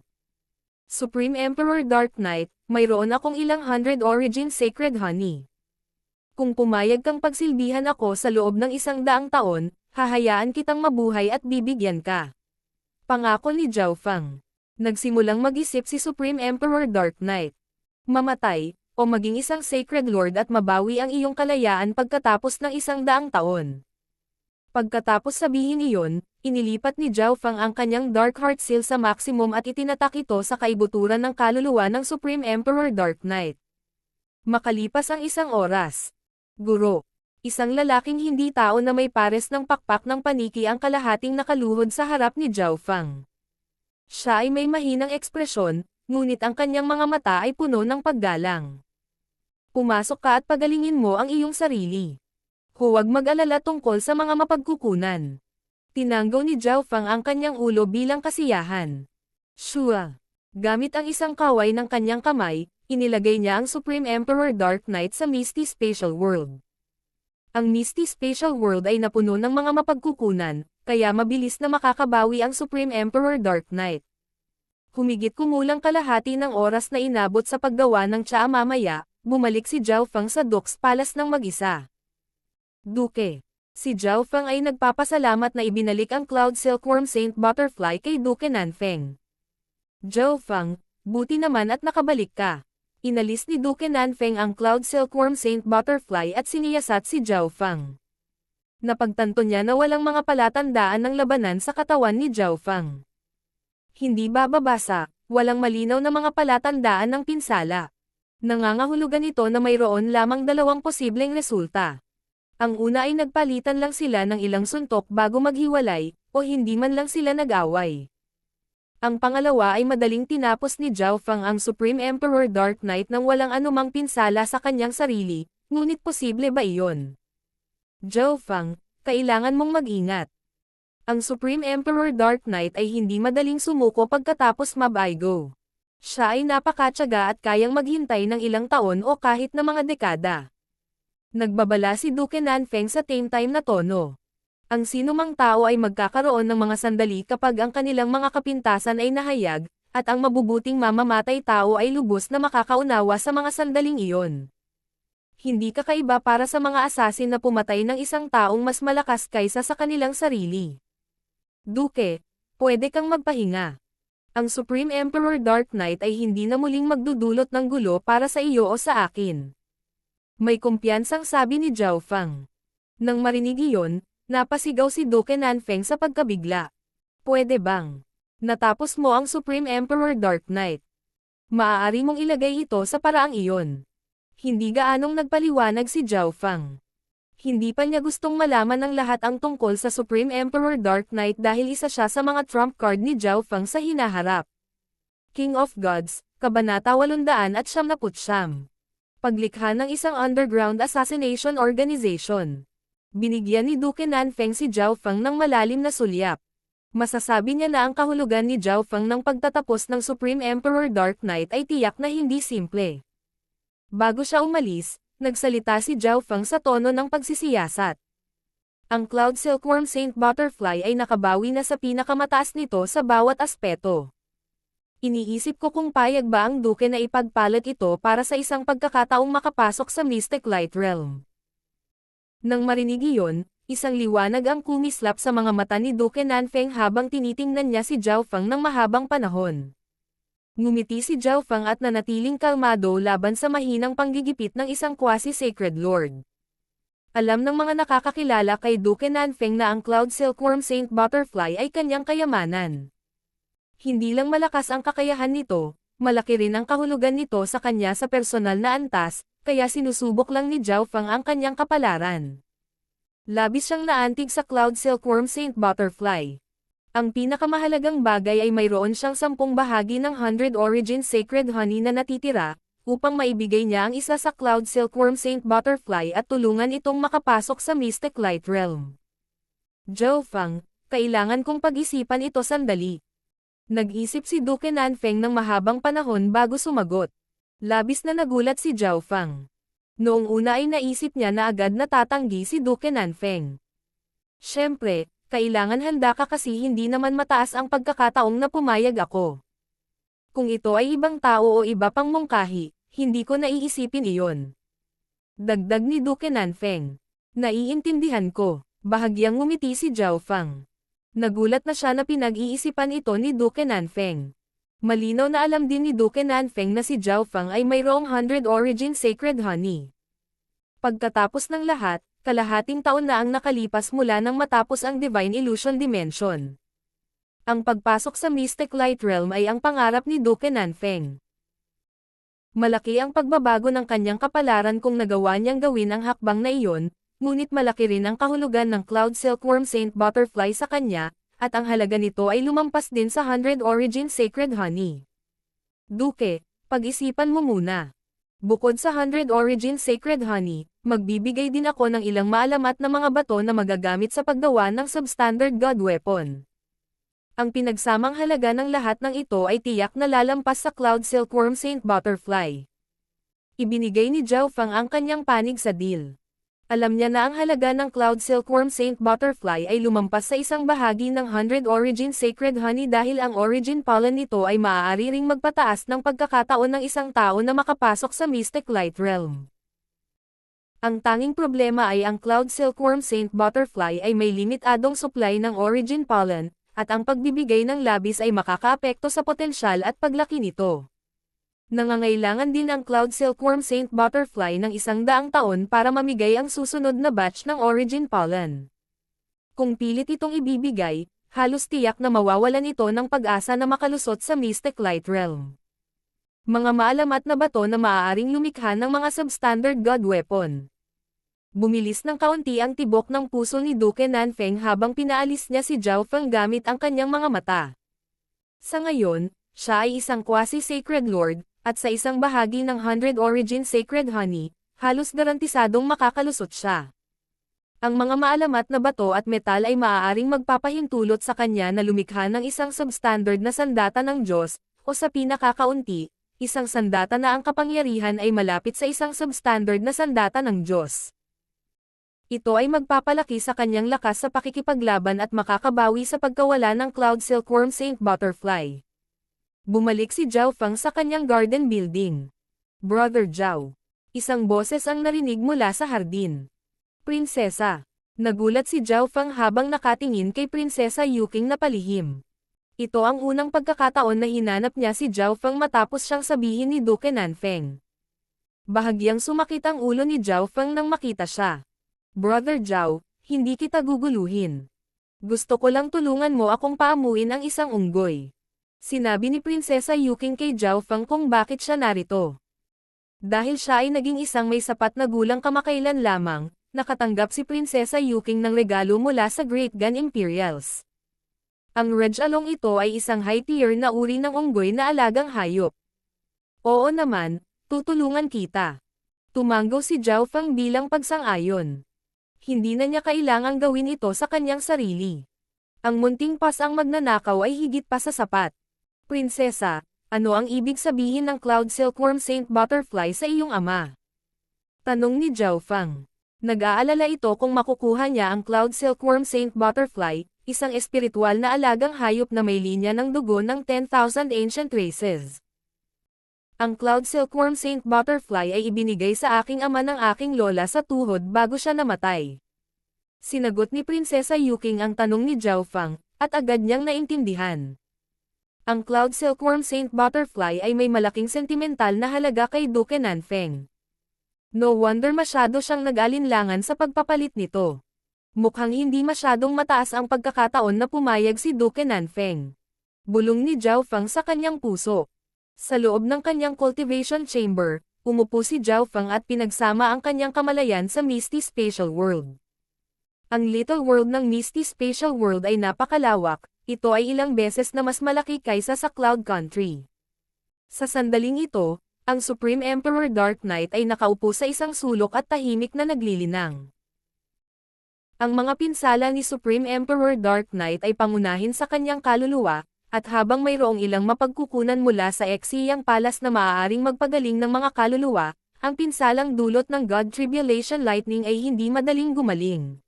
Supreme Emperor Dark Knight, mayroon akong ilang 100 Origin Sacred Honey. Kung pumayag kang pagsilbihan ako sa loob ng 100 taon, hahayaan kitang mabuhay at bibigyan ka. Pangako ni Zhao Feng. Nagsimulang mag-isip si Supreme Emperor Dark Knight. Mamatay, o maging isang Sacred Lord at mabawi ang iyong kalayaan pagkatapos ng 100 taon. Pagkatapos sabihin iyon, inilipat ni Zhao Feng ang kanyang Dark Heart Seal sa maximum at itinatak ito sa kaibuturan ng kaluluwa ng Supreme Emperor Dark Knight. Makalipas ang 1 oras. Guro. Isang lalaking hindi tao na may pares ng pakpak ng paniki ang kalahating nakaluhod sa harap ni Zhao Feng. Siya ay may mahinang ekspresyon, ngunit ang kanyang mga mata ay puno ng paggalang. Pumasok ka at pagalingin mo ang iyong sarili. Huwag mag-alala tungkol sa mga mapagkukunan. Tinanggaw ni Zhao Feng ang kanyang ulo bilang kasiyahan. Shua. Gamit ang isang kaway ng kanyang kamay, inilagay niya ang Supreme Emperor Dark Knight sa Misty Spatial World. Ang Misty Spatial World ay napuno ng mga mapagkukunan, kaya mabilis na makakabawi ang Supreme Emperor Dark Knight. Humigit kumulang kalahati ng oras na inabot sa paggawa ng tsaa mamaya, bumalik si Zhao Feng sa Duke's Palace ng mag-isa. Duke. Si Zhao Feng ay nagpapasalamat na ibinalik ang Cloud Silkworm Saint Butterfly kay Duke Nanfeng. Zhao Feng, buti naman at nakabalik ka. Inalis ni Duke Nanfeng ang Cloud Silkworm Saint Butterfly at siniyasat si Zhao Feng. Napagtanto niya na walang mga palatandaan ng labanan sa katawan ni Zhao Feng. Hindi bababasa, walang malinaw na mga palatandaan ng pinsala. Nangangahulugan ito na mayroon lamang 2 posibleng resulta. Ang una ay nagpalitan lang sila ng ilang suntok bago maghiwalay, o hindi man lang sila nag-away. Ang pangalawa ay madaling tinapos ni Zhao Feng ang Supreme Emperor Dark Knight nang walang anumang pinsala sa kanyang sarili, ngunit posible ba iyon? Zhao Feng, kailangan mong mag-ingat. Ang Supreme Emperor Dark Knight ay hindi madaling sumuko pagkatapos mabaigo. Siya ay napakatyaga at kayang maghintay ng ilang taon o kahit na mga dekada. Nagbabala si Duke Nanfeng sa tame time na tono. Ang sinumang tao ay magkakaroon ng mga sandali kapag ang kanilang mga kapintasan ay nahayag, at ang mabubuting mamamatay tao ay lubos na makakaunawa sa mga sandaling iyon. Hindi kakaiba para sa mga asasin na pumatay ng isang taong mas malakas kaysa sa kanilang sarili. Duke, pwede kang magpahinga. Ang Supreme Emperor Dark Knight ay hindi na muling magdudulot ng gulo para sa iyo o sa akin. May kumpiyansang sabi ni Zhao Feng. Nang marinig iyon, napasigaw si Duke Nanfeng sa pagkabigla. Pwede bang? Natapos mo ang Supreme Emperor Dark Knight. Maaari mong ilagay ito sa paraang iyon. Hindi gaanong nagpaliwanag si Zhao Feng. Hindi pa niya gustong malaman ng lahat ang tungkol sa Supreme Emperor Dark Knight dahil isa siya sa mga trump card ni Zhao Feng sa hinaharap. King of Gods, Kabanata 899. Paglikha ng isang underground assassination organization. Binigyan ni Duke Nanfeng si Zhao Feng ng malalim na sulyap. Masasabi niya na ang kahulugan ni Zhao Feng ng pagtatapos ng Supreme Emperor Dark Knight ay tiyak na hindi simple. Bago siya umalis, nagsalita si Zhao Feng sa tono ng pagsisiyasat. Ang Cloud Silkworm Saint Butterfly ay nakabawi na sa pinakamataas nito sa bawat aspeto. Iniisip ko kung payag ba ang Duke na ipagpalit ito para sa isang pagkakataong makapasok sa Mystic Light Realm. Nang marinig iyon, isang liwanag ang kumislap sa mga mata ni Duke Nanfeng habang tinitingnan niya si Zhao Feng ng mahabang panahon. Ngumiti si Zhao Feng at nanatiling kalmado laban sa mahinang panggigipit ng isang quasi-sacred lord. Alam ng mga nakakakilala kay Duke Nanfeng na ang Cloud Silkworm Saint Butterfly ay kanyang kayamanan. Hindi lang malakas ang kakayahan nito, malaki rin ang kahulugan nito sa kanya sa personal na antas, kaya sinusubok lang ni Zhao Feng ang kanyang kapalaran. Labis siyang naantig sa Cloud Silkworm Saint Butterfly. Ang pinakamahalagang bagay ay mayroon siyang 10 bahagi ng 100 Origin Sacred Honey na natitira, upang maibigay niya ang isa sa Cloud Silkworm Saint Butterfly at tulungan itong makapasok sa Mystic Light Realm. Zhao Feng, kailangan kong pag-isipan ito sandali. Nag-isip si Duke Nanfeng ng mahabang panahon bago sumagot. Labis na nagulat si Zhao Fang. Noong una ay naisip niya na agad natatanggi si Duke Nanfeng. Siyempre, kailangan handa ka kasi hindi naman mataas ang pagkakataong na pumayag ako. Kung ito ay ibang tao o iba pang mungkahi, hindi ko naiisipin iyon. Dagdag ni Duke Nanfeng. Naiintindihan ko. Bahagyang ngumiti si Zhao Fang. Nagulat na siya na pinag-iisipan ito ni Duke Nanfeng. Malinaw na alam din ni Duke Nanfeng na si Zhao Fang ay mayroong 100 Origin Sacred Honey. Pagkatapos ng lahat, kalahating taon na ang nakalipas mula nang matapos ang Divine Illusion Dimension. Ang pagpasok sa Mystic Light Realm ay ang pangarap ni Duke Nanfeng. Malaki ang pagbabago ng kanyang kapalaran kung nagawa niyang gawin ang hakbang na iyon, ngunit malaki rin ang kahulugan ng Cloud Silkworm Saint Butterfly sa kanya, at ang halaga nito ay lumampas din sa 100 Origin Sacred Honey. Duke, pag-isipan mo muna. Bukod sa 100 Origin Sacred Honey, magbibigay din ako ng ilang maalamat na mga bato na magagamit sa paggawa ng substandard God Weapon. Ang pinagsamang halaga ng lahat ng ito ay tiyak na lalampas sa Cloud Silkworm Saint Butterfly. Ibinigay ni Zhao Fang ang kanyang panig sa deal. Alam niya na ang halaga ng Cloud Silkworm Saint Butterfly ay lumampas sa isang bahagi ng 100 Origin Sacred Honey dahil ang origin pollen nito ay maaari ring magpataas ng pagkakataon ng isang tao na makapasok sa Mystic Light Realm. Ang tanging problema ay ang Cloud Silkworm Saint Butterfly ay may limitadong supply ng origin pollen, at ang pagbibigay ng labis ay makakaapekto sa potensyal at paglaki nito. Nangangailangan din ang Cloud Silkworm Saint Butterfly ng 100 taon para mamigay ang susunod na batch ng origin pollen. Kung pilit itong ibibigay, halos tiyak na mawawalan ito ng pag-asa na makalusot sa Mystic Light Realm. Mga maalamat na bato na maaaring lumikha ng mga substandard God Weapon. Bumilis ng kaunti ang tibok ng puso ni Duke Nanfeng habang pinaalis niya si Zhao Fang gamit ang kanyang mga mata. Sa ngayon, siya ay isang quasi-sacred lord, at sa isang bahagi ng 100 Origin Sacred Honey, halos garantisadong makakalusot siya. Ang mga maalamat na bato at metal ay maaaring magpapahintulot sa kanya na lumikha ng isang substandard na sandata ng Diyos, o sa pinakakaunti, isang sandata na ang kapangyarihan ay malapit sa isang substandard na sandata ng Diyos. Ito ay magpapalaki sa kanyang lakas sa pakikipaglaban at makakabawi sa pagkawala ng Cloud Silkworm Saint Butterfly. Bumalik si Zhao Fang sa kanyang garden building. Brother Zhao. Isang boses ang narinig mula sa hardin. Prinsesa. Nagulat si Zhao Fang habang nakatingin kay Prinsesa Yuking na palihim. Ito ang unang pagkakataon na hinanap niya si Zhao Fang matapos siyang sabihin ni Duke Nanfeng. Bahagyang sumakit ang ulo ni Zhao Fang nang makita siya. Brother Zhao, hindi kita guguluhin. Gusto ko lang tulungan mo akong paamuin ang isang unggoy. Sinabi ni Prinsesa Yuking kay Zhao Fang kung bakit siya narito. Dahil siya ay naging isang may sapat na gulang kamakailan lamang, nakatanggap si Prinsesa Yuking ng regalo mula sa Great Gun Imperials. Ang Regalong ito ay isang high-tier na uri ng unggoy na alagang hayop. Oo naman, tutulungan kita. Tumanggo si Zhao Fang bilang pagsang-ayon. Hindi na niya kailangang gawin ito sa kanyang sarili. Ang munting pas ang magnanakaw ay higit pa sa sapat. Prinsesa, ano ang ibig sabihin ng Cloud Silkworm Saint Butterfly sa iyong ama? Tanong ni Zhao Fang. Nag-aalala ito kung makukuha niya ang Cloud Silkworm Saint Butterfly, isang espiritual na alagang hayop na may linya ng dugo ng 10,000 ancient races. Ang Cloud Silkworm Saint Butterfly ay ibinigay sa aking ama ng aking lola sa tuhod bago siya namatay. Sinagot ni Prinsesa Yuking ang tanong ni Zhao Fang, at agad niyang naintindihan. Ang Cloud Silkworm Saint Butterfly ay may malaking sentimental na halaga kay Duke Nanfeng. No wonder masyado siyang nag-alinlangan sa pagpapalit nito. Mukhang hindi masyadong mataas ang pagkakataon na pumayag si Duke Nanfeng. Bulong ni Zhao Fang sa kanyang puso. Sa loob ng kanyang cultivation chamber, umupo si Zhao Fang at pinagsama ang kanyang kamalayan sa Misty Spatial World. Ang Little World ng Misty Spatial World ay napakalawak. Ito ay ilang beses na mas malaki kaysa sa Cloud Country. Sa sandaling ito, ang Supreme Emperor Dark Knight ay nakaupo sa isang sulok at tahimik na naglilinang. Ang mga pinsala ni Supreme Emperor Dark Knight ay pangunahin sa kanyang kaluluwa, At habang mayroong ilang mapagkukunan mula sa Exiyang Palace na maaaring magpagaling ng mga kaluluwa, ang pinsalang dulot ng God Tribulation Lightning ay hindi madaling gumaling.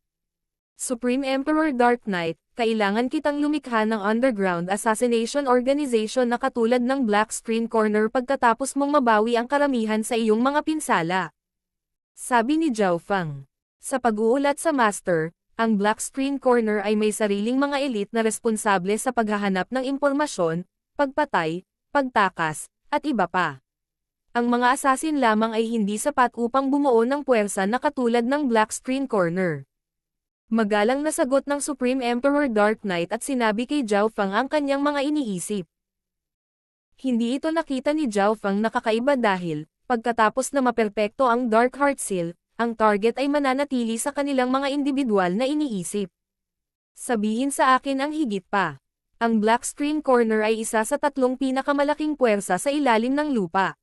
Supreme Emperor Dark Knight, kailangan kitang lumikha ng underground assassination organization na katulad ng Black Screen Corner pagkatapos mong mabawi ang karamihan sa iyong mga pinsala. Sabi ni Zhao Feng. Sa pag-uulat sa Master, ang Black Screen Corner ay may sariling mga elite na responsable sa paghahanap ng impormasyon, pagpatay, pagtakas, at iba pa. Ang mga assassin lamang ay hindi sapat upang bumuo ng puwersa na katulad ng Black Screen Corner. Magalang na sagot ng Supreme Emperor Dark Knight at sinabi kay Zhao Feng ang kanyang mga iniisip. Hindi ito nakita ni Zhao Feng na kakaiba dahil, pagkatapos na maperpekto ang Dark Heart Seal, ang target ay mananatili sa kanilang mga individual na iniisip. Sabihin sa akin ang higit pa. Ang Black Screen Corner ay isa sa 3 pinakamalaking puwersa sa ilalim ng lupa.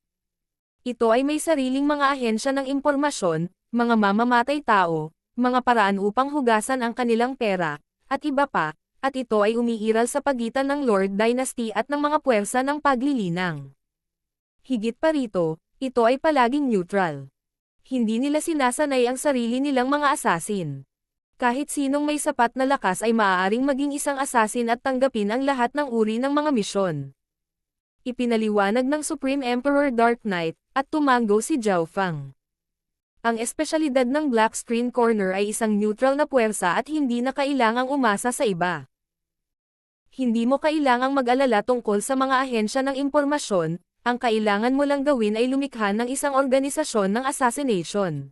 Ito ay may sariling mga ahensya ng impormasyon, mga mamamatay tao, mga paraan upang hugasan ang kanilang pera, at iba pa, at ito ay umiiral sa pagitan ng Lord Dynasty at ng mga puwersa ng paglilinang. Higit pa rito, ito ay palaging neutral. Hindi nila sinasanay ang sarili nilang mga assassin. Kahit sinong may sapat na lakas ay maaaring maging isang assassin at tanggapin ang lahat ng uri ng mga misyon. Ipinaliwanag ng Supreme Emperor Dark Knight, at tumango si Zhao Feng. Ang espesyalidad ng Black Screen Corner ay isang neutral na puwersa at hindi na kailangang umasa sa iba. Hindi mo kailangang mag-alala tungkol sa mga ahensya ng impormasyon, ang kailangan mo lang gawin ay lumikha ng isang organisasyon ng assassination.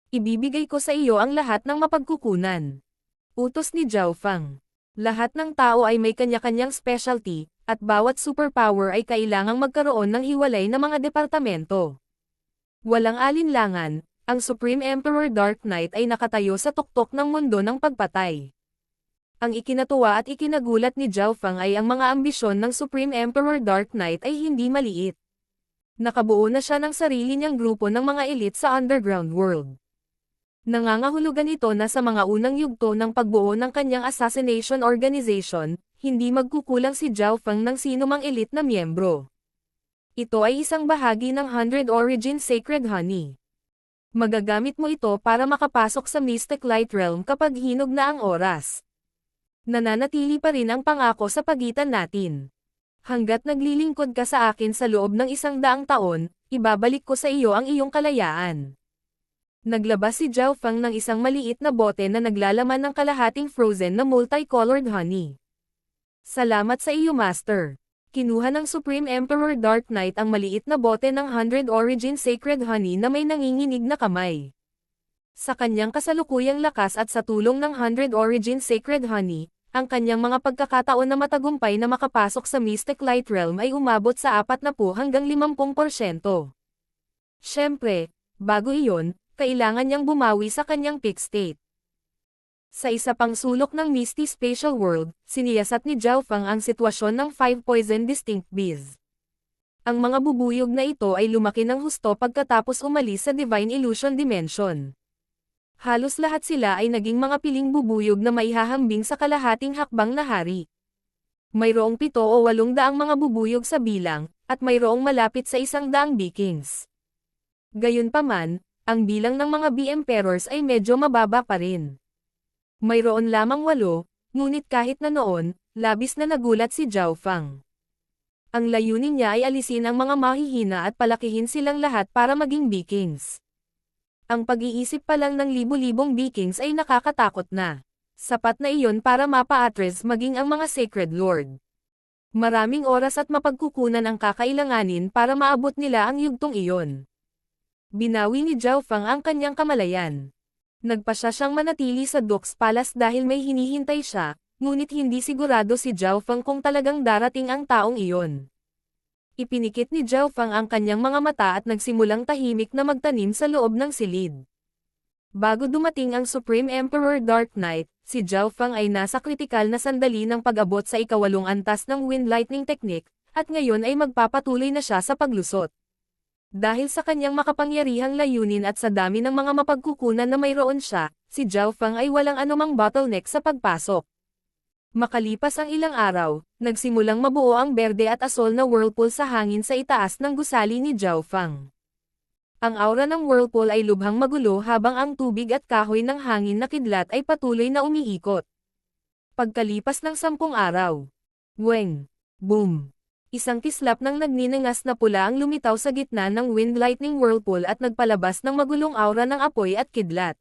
Ibibigay ko sa iyo ang lahat ng mapagkukunan. Utos ni Zhao Feng. Lahat ng tao ay may kanya-kanyang specialty, at bawat superpower ay kailangang magkaroon ng hiwalay na mga departamento. Walang alinlangan, ang Supreme Emperor Dark Knight ay nakatayo sa tuktok ng mundo ng pagpatay. Ang ikinatuwa at ikinagulat ni Zhao Feng ay ang mga ambisyon ng Supreme Emperor Dark Knight ay hindi maliit. Nakabuo na siya ng sarili niyang grupo ng mga elite sa underground world. Nangangahulugan ito na sa mga unang yugto ng pagbuo ng kanyang assassination organization, hindi magkukulang si Zhao Feng ng sinumang elite na miyembro. Ito ay isang bahagi ng 100 Origin Sacred Honey. Magagamit mo ito para makapasok sa Mystic Light Realm kapag hinog na ang oras. Nananatili pa rin ang pangako sa pagitan natin. Hanggat naglilingkod ka sa akin sa loob ng 100 taon, ibabalik ko sa iyo ang iyong kalayaan. Naglabas si Zhao Feng ng isang maliit na bote na naglalaman ng kalahating frozen na multicolored honey. Salamat sa iyo, Master. Kinuha ng Supreme Emperor Dark Knight ang maliit na bote ng 100 Origin Sacred Honey na may nanginginig na kamay. Sa kanyang kasalukuyang lakas at sa tulong ng 100 Origin Sacred Honey, ang kanyang mga pagkakataon na matagumpay na makapasok sa Mystic Light Realm ay umabot sa 40 hanggang 50%. Siyempre, bago iyon, kailangan niyang bumawi sa kanyang peak state. Sa isa pang sulok ng Misty Spatial World, siniyasat ni Zhao Feng ang sitwasyon ng 5 Poison Distinct Bees. Ang mga bubuyog na ito ay lumaki ng husto pagkatapos umalis sa Divine Illusion Dimension. Halos lahat sila ay naging mga piling bubuyog na maihahambing sa kalahating hakbang na hari. Mayroong 7 o 8 daang mga bubuyog sa bilang, at mayroong malapit sa 100 Vikings. Gayunpaman, ang bilang ng mga Bee-Emperors ay medyo mababa pa rin. Mayroon lamang 8, ngunit kahit na noon, labis na nagulat si Zhao Feng. Ang layunin niya ay alisin ang mga mahihina at palakihin silang lahat para maging Vikings. Ang pag-iisip pa lang ng libu-libong Vikings ay nakakatakot na. Sapat na iyon para mapa-address maging ang mga Sacred Lord. Maraming oras at mapagkukunan ang kakailanganin para maabot nila ang yugtong iyon. Binawi ni Zhao Feng ang kanyang kamalayan. Nagpasya siyang manatili sa Duke's Palace dahil may hinihintay siya, ngunit hindi sigurado si Zhao Feng kung talagang darating ang taong iyon. Ipinikit ni Zhao Feng ang kanyang mga mata at nagsimulang tahimik na magtanim sa loob ng silid. Bago dumating ang Supreme Emperor Dark Knight, si Zhao Feng ay nasa kritikal na sandali ng pag-abot sa ika-8 antas ng Wind Lightning Technique, at ngayon ay magpapatuloy na siya sa paglusot. Dahil sa kanyang makapangyarihang layunin at sa dami ng mga mapagkukunan na mayroon siya, si Zhao Feng ay walang anumang bottleneck sa pagpasok. Makalipas ang ilang araw, nagsimulang mabuo ang berde at asol na whirlpool sa hangin sa itaas ng gusali ni Zhao Fang. Ang aura ng whirlpool ay lubhang magulo habang ang tubig at kahoy ng hangin na kidlat ay patuloy na umiikot. Pagkalipas ng 10 araw. Weng! Boom! Isang kislap ng nagninangas na pula ang lumitaw sa gitna ng wind lightning whirlpool at nagpalabas ng magulong aura ng apoy at kidlat.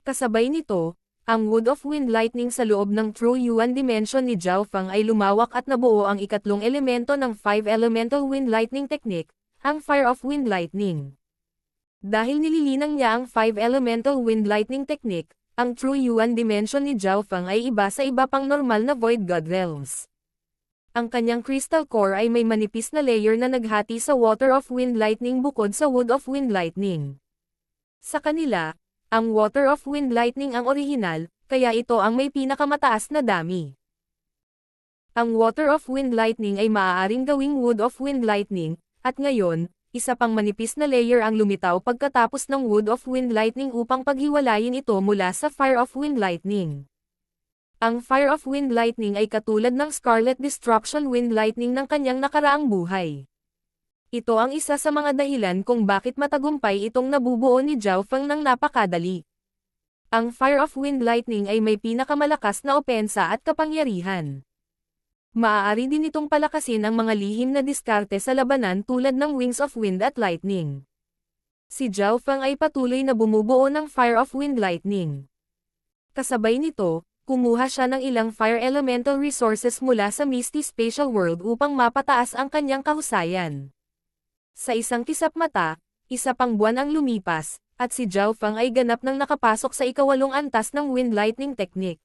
Kasabay nito, ang Wood of Wind Lightning sa loob ng True Yuan Dimension ni Zhao Fang ay lumawak at nabuo ang ikatlong elemento ng 5 Elemental Wind Lightning Technique, ang Fire of Wind Lightning. Dahil nililinang niya ang 5 Elemental Wind Lightning Technique, ang True Yuan Dimension ni Zhao Fang ay iba sa iba pang normal na Void God Realms. Ang kanyang crystal core ay may manipis na layer na naghati sa Water of Wind Lightning bukod sa Wood of Wind Lightning. Sa kanila, ang Water of Wind Lightning ang orihinal, kaya ito ang may pinakamataas na dami. Ang Water of Wind Lightning ay maaaring gawing Wood of Wind Lightning, at ngayon, isa pang manipis na layer ang lumitaw pagkatapos ng Wood of Wind Lightning upang paghiwalayin ito mula sa Fire of Wind Lightning. Ang Fire of Wind Lightning ay katulad ng Scarlet Destruction Wind Lightning ng kanyang nakaraang buhay. Ito ang isa sa mga dahilan kung bakit matagumpay itong nabubuo ni Zhao Fang ng napakadali. Ang Fire of Wind Lightning ay may pinakamalakas na opensa at kapangyarihan. Maaari din itong palakasin ang mga lihim na diskarte sa labanan tulad ng Wings of Wind at Lightning. Si Zhao Fang ay patuloy na bumubuo ng Fire of Wind Lightning. Kasabay nito, kumuha siya ng ilang Fire Elemental Resources mula sa Misty Spatial World upang mapataas ang kanyang kahusayan. Sa isang kisap mata, isa pang buwan ang lumipas, at si Zhao Fang ay ganap nang nakapasok sa ikawalong antas ng Wind Lightning Technique.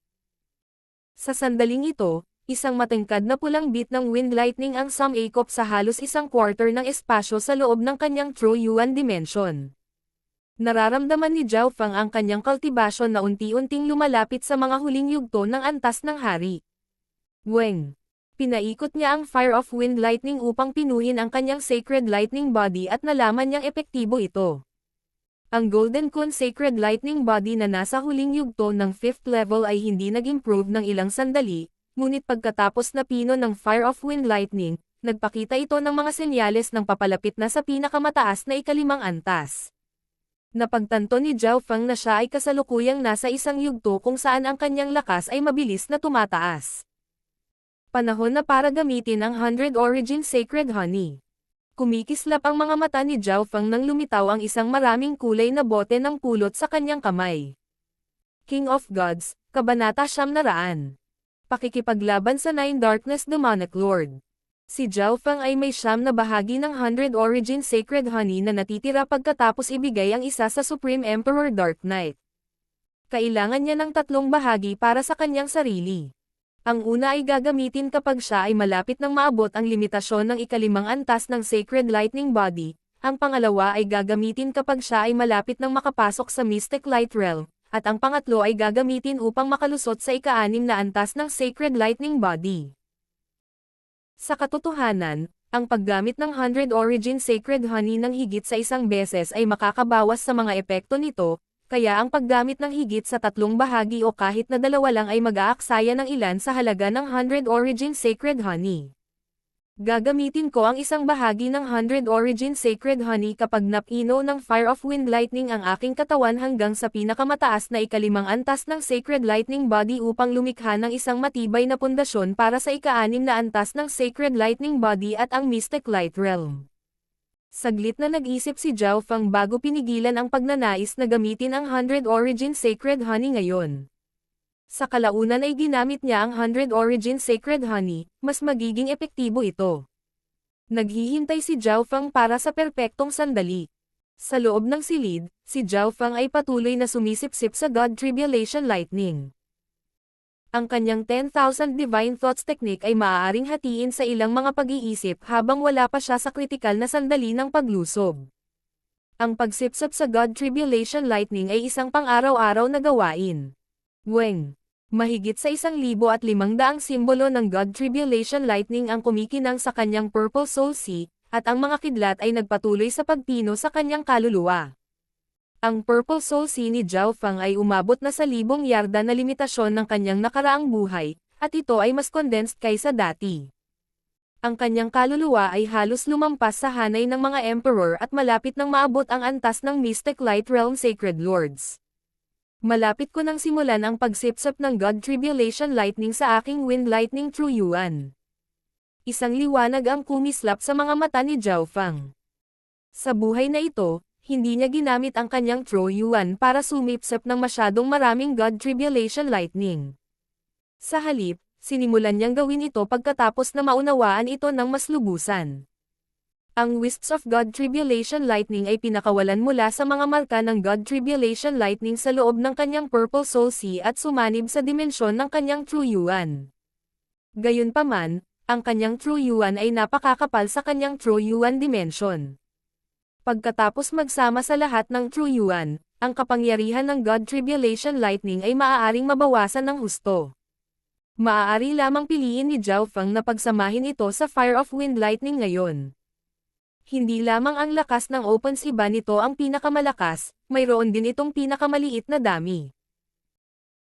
Sa sandaling ito, isang matangkad na pulang bit ng Wind Lightning ang sumakop sa halos 1/4 ng espasyo sa loob ng kanyang True Yuan Dimension. Nararamdaman ni Zhao Fang ang kanyang kultibasyon na unti-unting lumalapit sa mga huling yugto ng antas ng hari. Weng! Pinaikot niya ang Fire of Wind Lightning upang pinuhin ang kanyang Sacred Lightning Body at nalaman niyang epektibo ito. Ang Golden Kun Sacred Lightning Body na nasa huling yugto ng 5th level ay hindi nag-improve ng ilang sandali, ngunit pagkatapos na pino ng Fire of Wind Lightning, nagpakita ito ng mga senyales ng papalapit na sa pinakamataas na ikalimang antas. Napagtanto ni Zhao Fang na siya ay kasalukuyang nasa isang yugto kung saan ang kanyang lakas ay mabilis na tumataas. Panahon na para gamitin ang 100 Origin Sacred Honey. Kumikislap ang mga mata ni Zhao Fang nang lumitaw ang isang maraming kulay na bote ng pulot sa kanyang kamay. King of Gods, Kabanata 900. Pakikipaglaban sa 9 Darkness Demonic Lord. Si Zhao Fang ay may 9 na bahagi ng 100 Origin Sacred Honey na natitira pagkatapos ibigay ang isa sa Supreme Emperor Dark Knight. Kailangan niya ng 3 bahagi para sa kanyang sarili. Ang una ay gagamitin kapag siya ay malapit nang maabot ang limitasyon ng ikalimang antas ng Sacred Lightning Body, ang pangalawa ay gagamitin kapag siya ay malapit nang makapasok sa Mystic Light Realm, at ang pangatlo ay gagamitin upang makalusot sa ika-6 na antas ng Sacred Lightning Body. Sa katotohanan, ang paggamit ng 100 Origin Sacred Honey ng higit sa isang beses ay makakabawas sa mga epekto nito, kaya ang paggamit ng higit sa 3 bahagi o kahit na 2 lang ay mag-aaksaya ng ilan sa halaga ng 100 Origin Sacred Honey. Gagamitin ko ang isang bahagi ng 100 Origin Sacred Honey kapag napino ng Fire of Wind Lightning ang aking katawan hanggang sa pinakamataas na ikalimang antas ng Sacred Lightning Body upang lumikha ng isang matibay na pundasyon para sa ika-6 na antas ng Sacred Lightning Body at ang Mystic Light Realm. Saglit na nag-isip si Zhao Fang bago pinigilan ang pagnanais na gamitin ang 100 Origin Sacred Honey ngayon. Sa kalaunan ay ginamit niya ang 100 Origin Sacred Honey, mas magiging epektibo ito. Naghihintay si Zhao Fang para sa perpektong sandali. Sa loob ng silid, si Zhao Fang ay patuloy na sumisipsip sa God Tribulation Lightning. Ang kanyang 10,000 Divine Thoughts Technique ay maaaring hatiin sa ilang mga pag-iisip habang wala pa siya sa kritikal na sandali ng paglusob. Ang pagsipsip sa God Tribulation Lightning ay isang pang-araw-araw na gawain. Weng! Mahigit sa 1,500 simbolo ng God Tribulation Lightning ang kumikinang sa kanyang Purple Soul Sea, at ang mga kidlat ay nagpatuloy sa pagpino sa kanyang kaluluwa. Ang Purple Soul Sea ni Zhao Fang ay umabot na sa 1,000 yarda na limitasyon ng kanyang nakaraang buhay, at ito ay mas condensed kaysa dati. Ang kanyang kaluluwa ay halos lumampas sa hanay ng mga emperor at malapit nang maabot ang antas ng Mystic Light Realm Sacred Lords. Malapit ko nang simulan ang pagsipsip ng God Tribulation Lightning sa aking Wind Lightning True Yuan. Isang liwanag ang kumislap sa mga mata ni Zhao Fang. Sa buhay na ito, hindi niya ginamit ang kanyang True Yuan para sumipsip ng masyadong maraming God Tribulation Lightning. Sa halip, sinimulan niyang gawin ito pagkatapos na maunawaan ito ng mas lubusan. Ang Wisps of God Tribulation Lightning ay pinakawalan mula sa mga marka ng God Tribulation Lightning sa loob ng kanyang Purple Soul Sea at sumanib sa dimensyon ng kanyang True Yuan. Gayunpaman, ang kanyang True Yuan ay napakakapal sa kanyang True Yuan dimension. Pagkatapos magsama sa lahat ng True Yuan, ang kapangyarihan ng God Tribulation Lightning ay maaaring mabawasan ng husto. Maaari lamang piliin ni Zhao Fang na pagsamahin ito sa Fire of Wind Lightning ngayon. Hindi lamang ang lakas ng Open Sea nito ang pinakamalakas, mayroon din itong pinakamaliit na dami.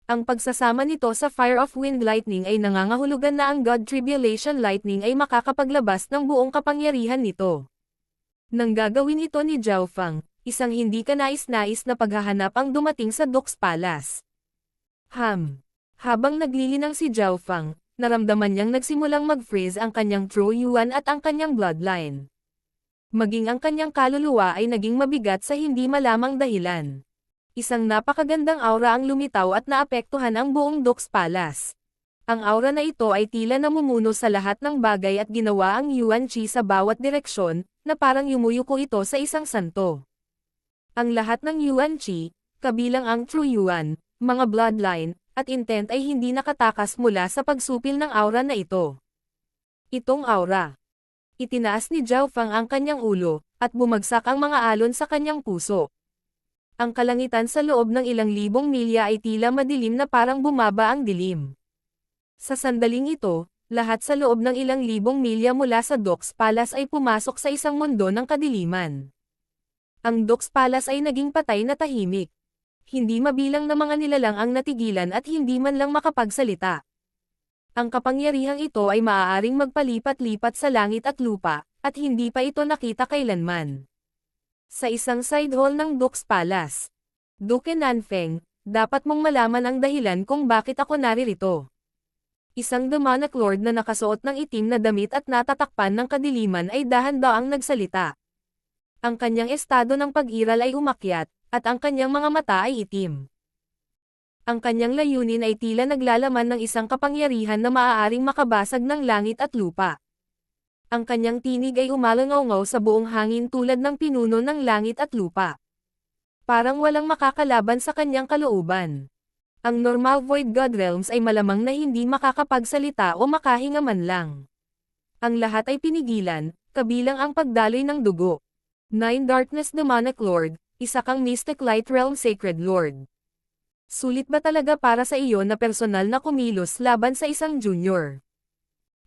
Ang pagsasama nito sa Fire of Wind Lightning ay nangangahulugan na ang God Tribulation Lightning ay makakapaglabas ng buong kapangyarihan nito. Nang gagawin ito ni Zhao Fang, isang hindi kanais-nais na paghahanap ang dumating sa Dux Palace. Habang naglilinang si Zhao Fang, naramdaman niyang nagsimulang mag-freeze ang kanyang True Yuan at ang kanyang bloodline. Maging ang kanyang kaluluwa ay naging mabigat sa hindi malamang dahilan. Isang napakagandang aura ang lumitaw at naapektuhan ang buong Dux Palace. Ang aura na ito ay tila namumuno sa lahat ng bagay at ginawa ang Yuan Qi sa bawat direksyon, na parang yumuyuko ito sa isang santo. Ang lahat ng Yuan Qi, kabilang ang True Yuan, mga bloodline, at intent ay hindi nakatakas mula sa pagsupil ng aura na ito. Itong aura. Itinaas ni Zhao Fang ang kanyang ulo, at bumagsak ang mga alon sa kanyang puso. Ang kalangitan sa loob ng ilang libong milya ay tila madilim na parang bumaba ang dilim. Sa sandaling ito, lahat sa loob ng ilang libong milya mula sa Dux Palace ay pumasok sa isang mundo ng kadiliman. Ang Dux Palace ay naging patay na tahimik. Hindi mabilang na mga nilalang ang natigilan at hindi man lang makapagsalita. Ang kapangyarihang ito ay maaaring magpalipat-lipat sa langit at lupa, at hindi pa ito nakita kailanman. Sa isang side hall ng Dux Palace, Duke Nanfeng, dapat mong malaman ang dahilan kung bakit ako naririto. Isang demonic lord na nakasuot ng itim na damit at natatakpan ng kadiliman ay dahan-daang nagsalita. Ang kanyang estado ng pag-iral ay umakyat, at ang kanyang mga mata ay itim. Ang kanyang layunin ay tila naglalaman ng isang kapangyarihan na maaaring makabasag ng langit at lupa. Ang kanyang tinig ay umalangaw-ngaw sa buong hangin tulad ng pinuno ng langit at lupa. Parang walang makakalaban sa kanyang kalooban. Ang normal Void God Realms ay malamang na hindi makakapagsalita o makahinga man lang. Ang lahat ay pinigilan, kabilang ang pagdaloy ng dugo. Nine Darkness Demonic Lord, isa kang Mystic Light Realm Sacred Lord. Sulit ba talaga para sa iyo na personal na kumilos laban sa isang junior?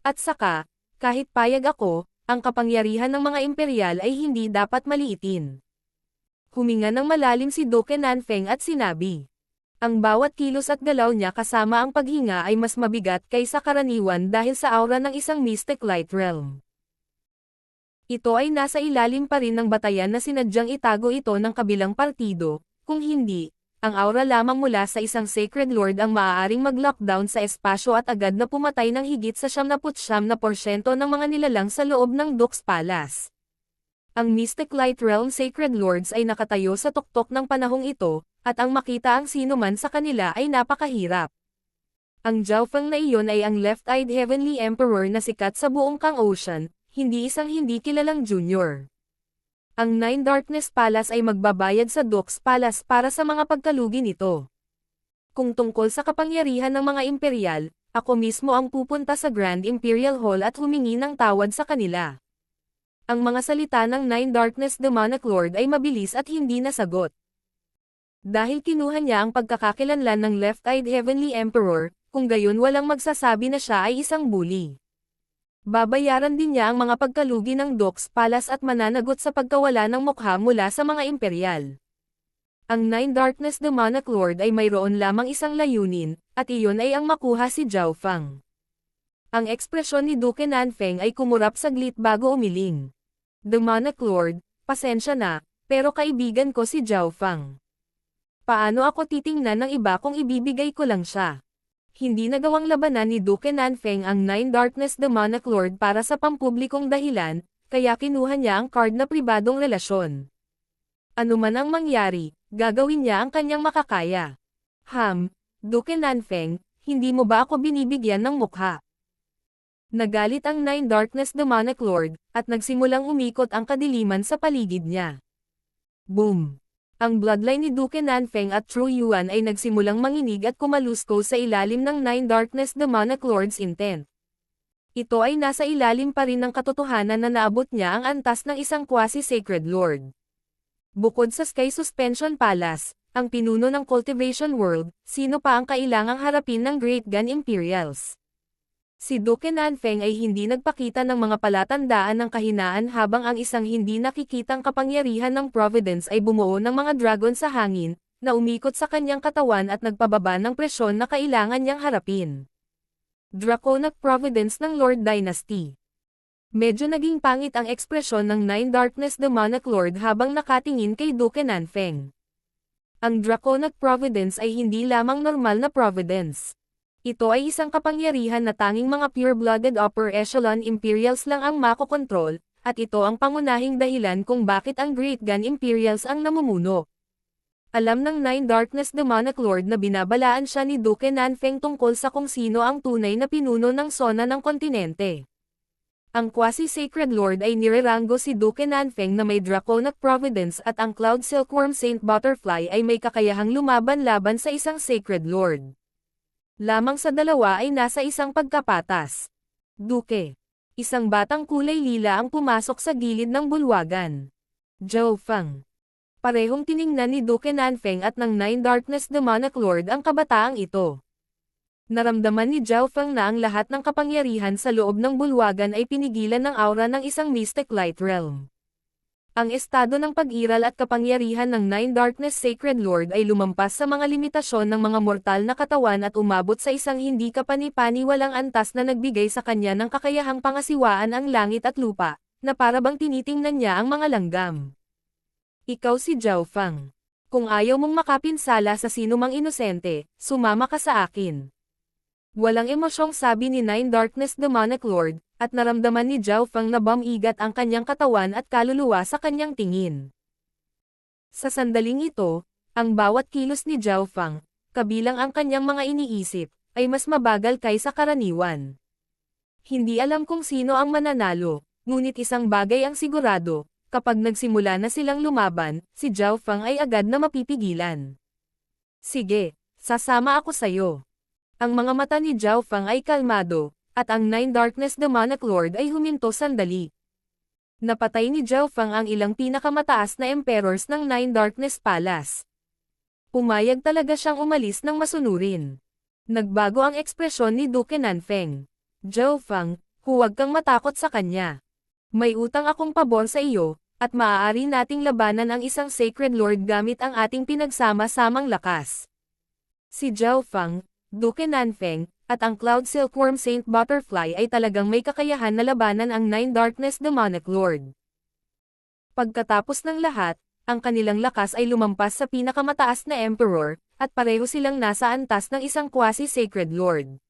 At saka, kahit payag ako, ang kapangyarihan ng mga imperial ay hindi dapat maliitin. Huminga ng malalim si Duke Nanfeng at sinabi. Ang bawat kilos at galaw niya kasama ang paghinga ay mas mabigat kaysa karaniwan dahil sa aura ng isang Mystic Light Realm. Ito ay nasa ilalim pa rin ng batayan na sinadyang itago ito ng kabilang partido, kung hindi, ang aura lamang mula sa isang Sacred Lord ang maaaring mag-lockdown sa espasyo at agad na pumatay ng higit sa 99% ng mga nilalang sa loob ng Dux Palace. Ang Mystic Light Realm Sacred Lords ay nakatayo sa tuktok ng panahong ito, at ang makita ang sino man sa kanila ay napakahirap. Ang Zhao Feng na iyon ay ang left-eyed Heavenly Emperor na sikat sa buong Kang Ocean, hindi isang hindi kilalang junior. Ang Nine Darkness Palace ay magbabayad sa Dux Palace para sa mga pagkalugi nito. Kung tungkol sa kapangyarihan ng mga imperial, ako mismo ang pupunta sa Grand Imperial Hall at humingi ng tawad sa kanila. Ang mga salita ng Nine Darkness Demonic Lord ay mabilis at hindi nasagot. Dahil kinuha niya ang pagkakakilanlan ng left-eyed Heavenly Emperor, kung gayon walang magsasabi na siya ay isang bully. Babayaran din niya ang mga pagkalugi ng Dux Palace at mananagot sa pagkawala ng mukha mula sa mga imperial. Ang Nine Darkness Demonic Lord ay mayroon lamang isang layunin, at iyon ay ang makuha si Zhao Fang. Ang ekspresyon ni Duke Nanfeng ay kumurap saglit bago umiling. Demonic Lord, pasensya na, pero kaibigan ko si Zhao Fang. Paano ako titingnan ng iba kung ibibigay ko lang siya? Hindi nagawang labanan ni Duke Nanfeng ang Nine Darkness Demonic Lord para sa pampublikong dahilan, kaya kinuha niya ang card na pribadong relasyon. Ano man ang mangyari, gagawin niya ang kanyang makakaya. Duke Nanfeng, hindi mo ba ako binibigyan ng mukha? Nagalit ang Nine Darkness Demonic Lord, at nagsimulang umikot ang kadiliman sa paligid niya. Boom! Ang bloodline ni Duke Nanfeng at True Yuan ay nagsimulang manginig at kumalusko sa ilalim ng Nine Darkness Demonic Lord's intent. Ito ay nasa ilalim pa rin ng katotohanan na naabot niya ang antas ng isang quasi-sacred lord. Bukod sa Sky Suspension Palace, ang pinuno ng Cultivation World, sino pa ang kailangang harapin ng Great Gun Imperials? Si Duke Nanfeng ay hindi nagpakita ng mga palatandaan ng kahinaan habang ang isang hindi nakikitang kapangyarihan ng Providence ay bumuo ng mga dragon sa hangin, na umikot sa kanyang katawan at nagpababa ng presyon na kailangan niyang harapin. Draconic Providence ng Lord Dynasty. Medyo naging pangit ang ekspresyon ng Nine Darkness Demonic Lord habang nakatingin kay Duke Nanfeng. Ang Draconic Providence ay hindi lamang normal na Providence. Ito ay isang kapangyarihan na tanging mga pure-blooded upper echelon Imperials lang ang makokontrol, at ito ang pangunahing dahilan kung bakit ang Great Gun Imperials ang namumuno. Alam ng Nine Darkness Demonic Lord na binabalaan siya ni Duke Nanfeng tungkol sa kung sino ang tunay na pinuno ng sona ng kontinente. Ang quasi-sacred lord ay nireranggo si Duke Nanfeng na may Draconic Providence at ang Cloud Silkworm Saint Butterfly ay may kakayahang lumaban-laban sa isang sacred lord. Lamang sa dalawa ay nasa isang pagkapatas. Duke. Isang batang kulay lila ang pumasok sa gilid ng bulwagan. Zhao Fang. Parehong tiningnan ni Duke Nanfeng at ng Nine Darkness Demonic Lord ang kabataang ito. Naramdaman ni Zhao Fang na ang lahat ng kapangyarihan sa loob ng bulwagan ay pinigilan ng aura ng isang Mystic Light Realm. Ang estado ng pag-iral at kapangyarihan ng Nine Darkness Sacred Lord ay lumampas sa mga limitasyon ng mga mortal na katawan at umabot sa isang hindi kapani-paniwalang antas na nagbigay sa kanya ng kakayahang pangasiwaan ang langit at lupa, na para bang tinitingnan niya ang mga langgam. Ikaw si Zhao Fang. Kung ayaw mong makapinsala sa sinumang inosente, sumama ka sa akin. Walang emosyong sabi ni Nine Darkness Demonic Lord, at naramdaman ni Zhao Fang na bumigat ang kanyang katawan at kaluluwa sa kanyang tingin. Sa sandaling ito, ang bawat kilos ni Zhao Fang, kabilang ang kanyang mga iniisip, ay mas mabagal kaysa karaniwan. Hindi alam kung sino ang mananalo, ngunit isang bagay ang sigurado, kapag nagsimula na silang lumaban, si Zhao Fang ay agad na mapipigilan. Sige, sasama ako sayo. Ang mga mata ni Zhao Fang ay kalmado, at ang Nine Darkness Demonic Lord ay huminto sandali. Napatay ni Zhao Fang ang ilang pinakamataas na emperors ng Nine Darkness Palace. Pumayag talaga siyang umalis ng masunurin. Nagbago ang ekspresyon ni Duke Nanfeng. Zhao Fang, huwag kang matakot sa kanya. May utang akong pabor sa iyo, at maaari nating labanan ang isang Sacred Lord gamit ang ating pinagsama-samang lakas. Si Zhao Fang, Duke Nanfeng, at ang Cloud Silkworm Saint Butterfly ay talagang may kakayahan na labanan ang Nine Darkness Demonic Lord. Pagkatapos ng lahat, ang kanilang lakas ay lumampas sa pinakamataas na Emperor, at pareho silang nasa antas ng isang quasi-sacred Lord.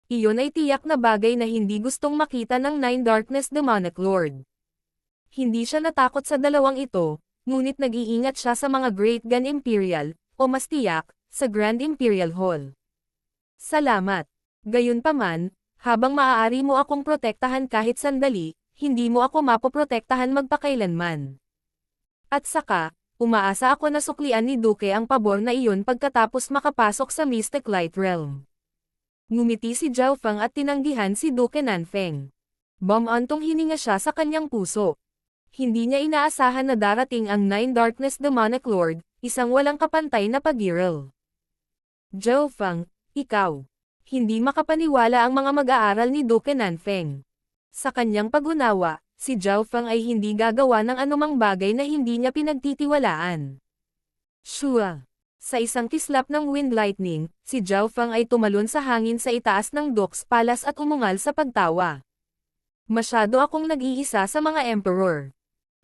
Iyon ay tiyak na bagay na hindi gustong makita ng Nine Darkness Demonic Lord. Hindi siya natakot sa dalawang ito, ngunit nag-iingat siya sa mga Great Gun Imperial, o mas tiyak, sa Grand Imperial Hall. Salamat. Gayunpaman, habang maaari mo akong protektahan kahit sandali, hindi mo ako mapoprotektahan magpakailanman. At saka, umaasa ako na suklian ni Duke ang pabor na iyon pagkatapos makapasok sa Mystic Light Realm. Ngumiti si Zhao Fang at tinanggihan si Duke Nanfeng. Bumantong hininga siya sa kanyang puso. Hindi niya inaasahan na darating ang Nine Darkness Demonic Lord, isang walang kapantay na pag-iral. Zhao Fang, ikaw. Hindi makapaniwala ang mga mag-aaral ni Duke Nanfeng. Sa kanyang pag-unawa, si Zhao Fang ay hindi gagawa ng anumang bagay na hindi niya pinagtitiwalaan. Shua. Sa isang kislap ng wind lightning, si Zhao Fang ay tumalon sa hangin sa itaas ng Dok's Palace at umungal sa pagtawa. Masyado akong nag-iisa sa mga emperor.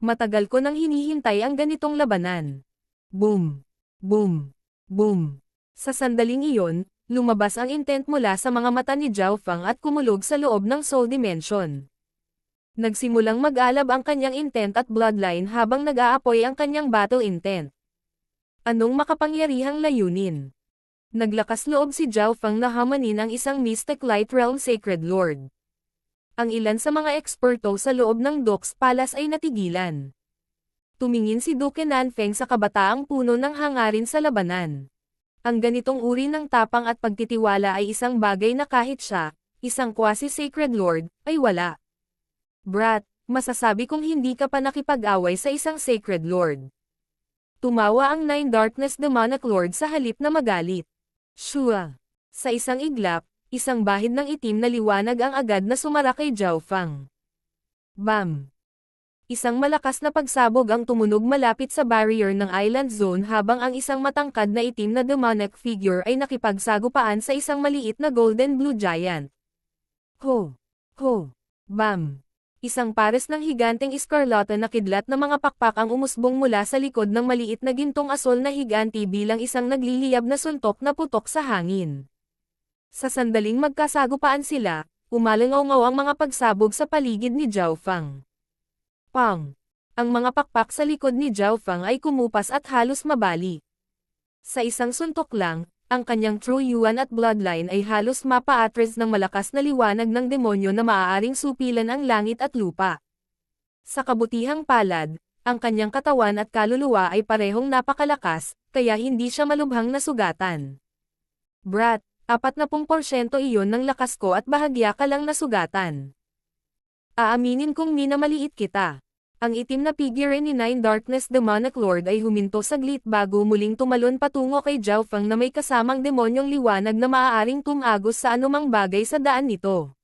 Matagal ko nang hinihintay ang ganitong labanan. Boom! Boom! Boom! Sa sandaling iyon, lumabas ang intent mula sa mga mata ni Zhao Fang at kumulog sa loob ng Soul Dimension. Nagsimulang mag-alab ang kanyang intent at bloodline habang nag-aapoy ang kanyang battle intent. Anong makapangyarihang layunin? Naglakas loob si Zhao Fang na hamanin ang isang Mystic Light Realm Sacred Lord. Ang ilan sa mga eksperto sa loob ng Dok's Palace ay natigilan. Tumingin si Duke Nanfeng sa kabataang puno ng hangarin sa labanan. Ang ganitong uri ng tapang at pagtitiwala ay isang bagay na kahit siya, isang quasi-sacred lord, ay wala. Brat, masasabi kong hindi ka pa nakipag-away sa isang sacred lord. Tumawa ang Nine Darkness Demonic Lord sa halip na magalit. Shua. Sa isang iglap, isang bahid ng itim na liwanag ang agad na sumara kay Zhao Fang. Bam! Isang malakas na pagsabog ang tumunog malapit sa barrier ng island zone habang ang isang matangkad na itim na demonic figure ay nakipagsagupaan sa isang maliit na golden blue giant. Ho! Ho! Bam! Isang pares ng higanteng iskarlata na kidlat na mga pakpak ang umusbong mula sa likod ng maliit na gintong asol na higanti bilang isang nagliliyab na suntok na putok sa hangin. Sa sandaling magkasagupaan sila, umalangaw-ngaw ang mga pagsabog sa paligid ni Zhao Fang. Pang! Ang mga pakpak sa likod ni Zhao Fang ay kumupas at halos mabali. Sa isang suntok lang, ang kanyang True Yuan at Bloodline ay halos mapa-atres ng malakas na liwanag ng demonyo na maaaring supilan ang langit at lupa. Sa kabutihang palad, ang kanyang katawan at kaluluwa ay parehong napakalakas, kaya hindi siya malubhang nasugatan. Brat, 40% iyon ng lakas ko at bahagya ka lang nasugatan. Aaminin kong minamaliit kita. Ang itim na figure ni Nine Darkness Demonic Lord ay huminto saglit bago muling tumalon patungo kay Zhao Fang na may kasamang demonyong liwanag na maaaring tumagos sa anumang bagay sa daan nito.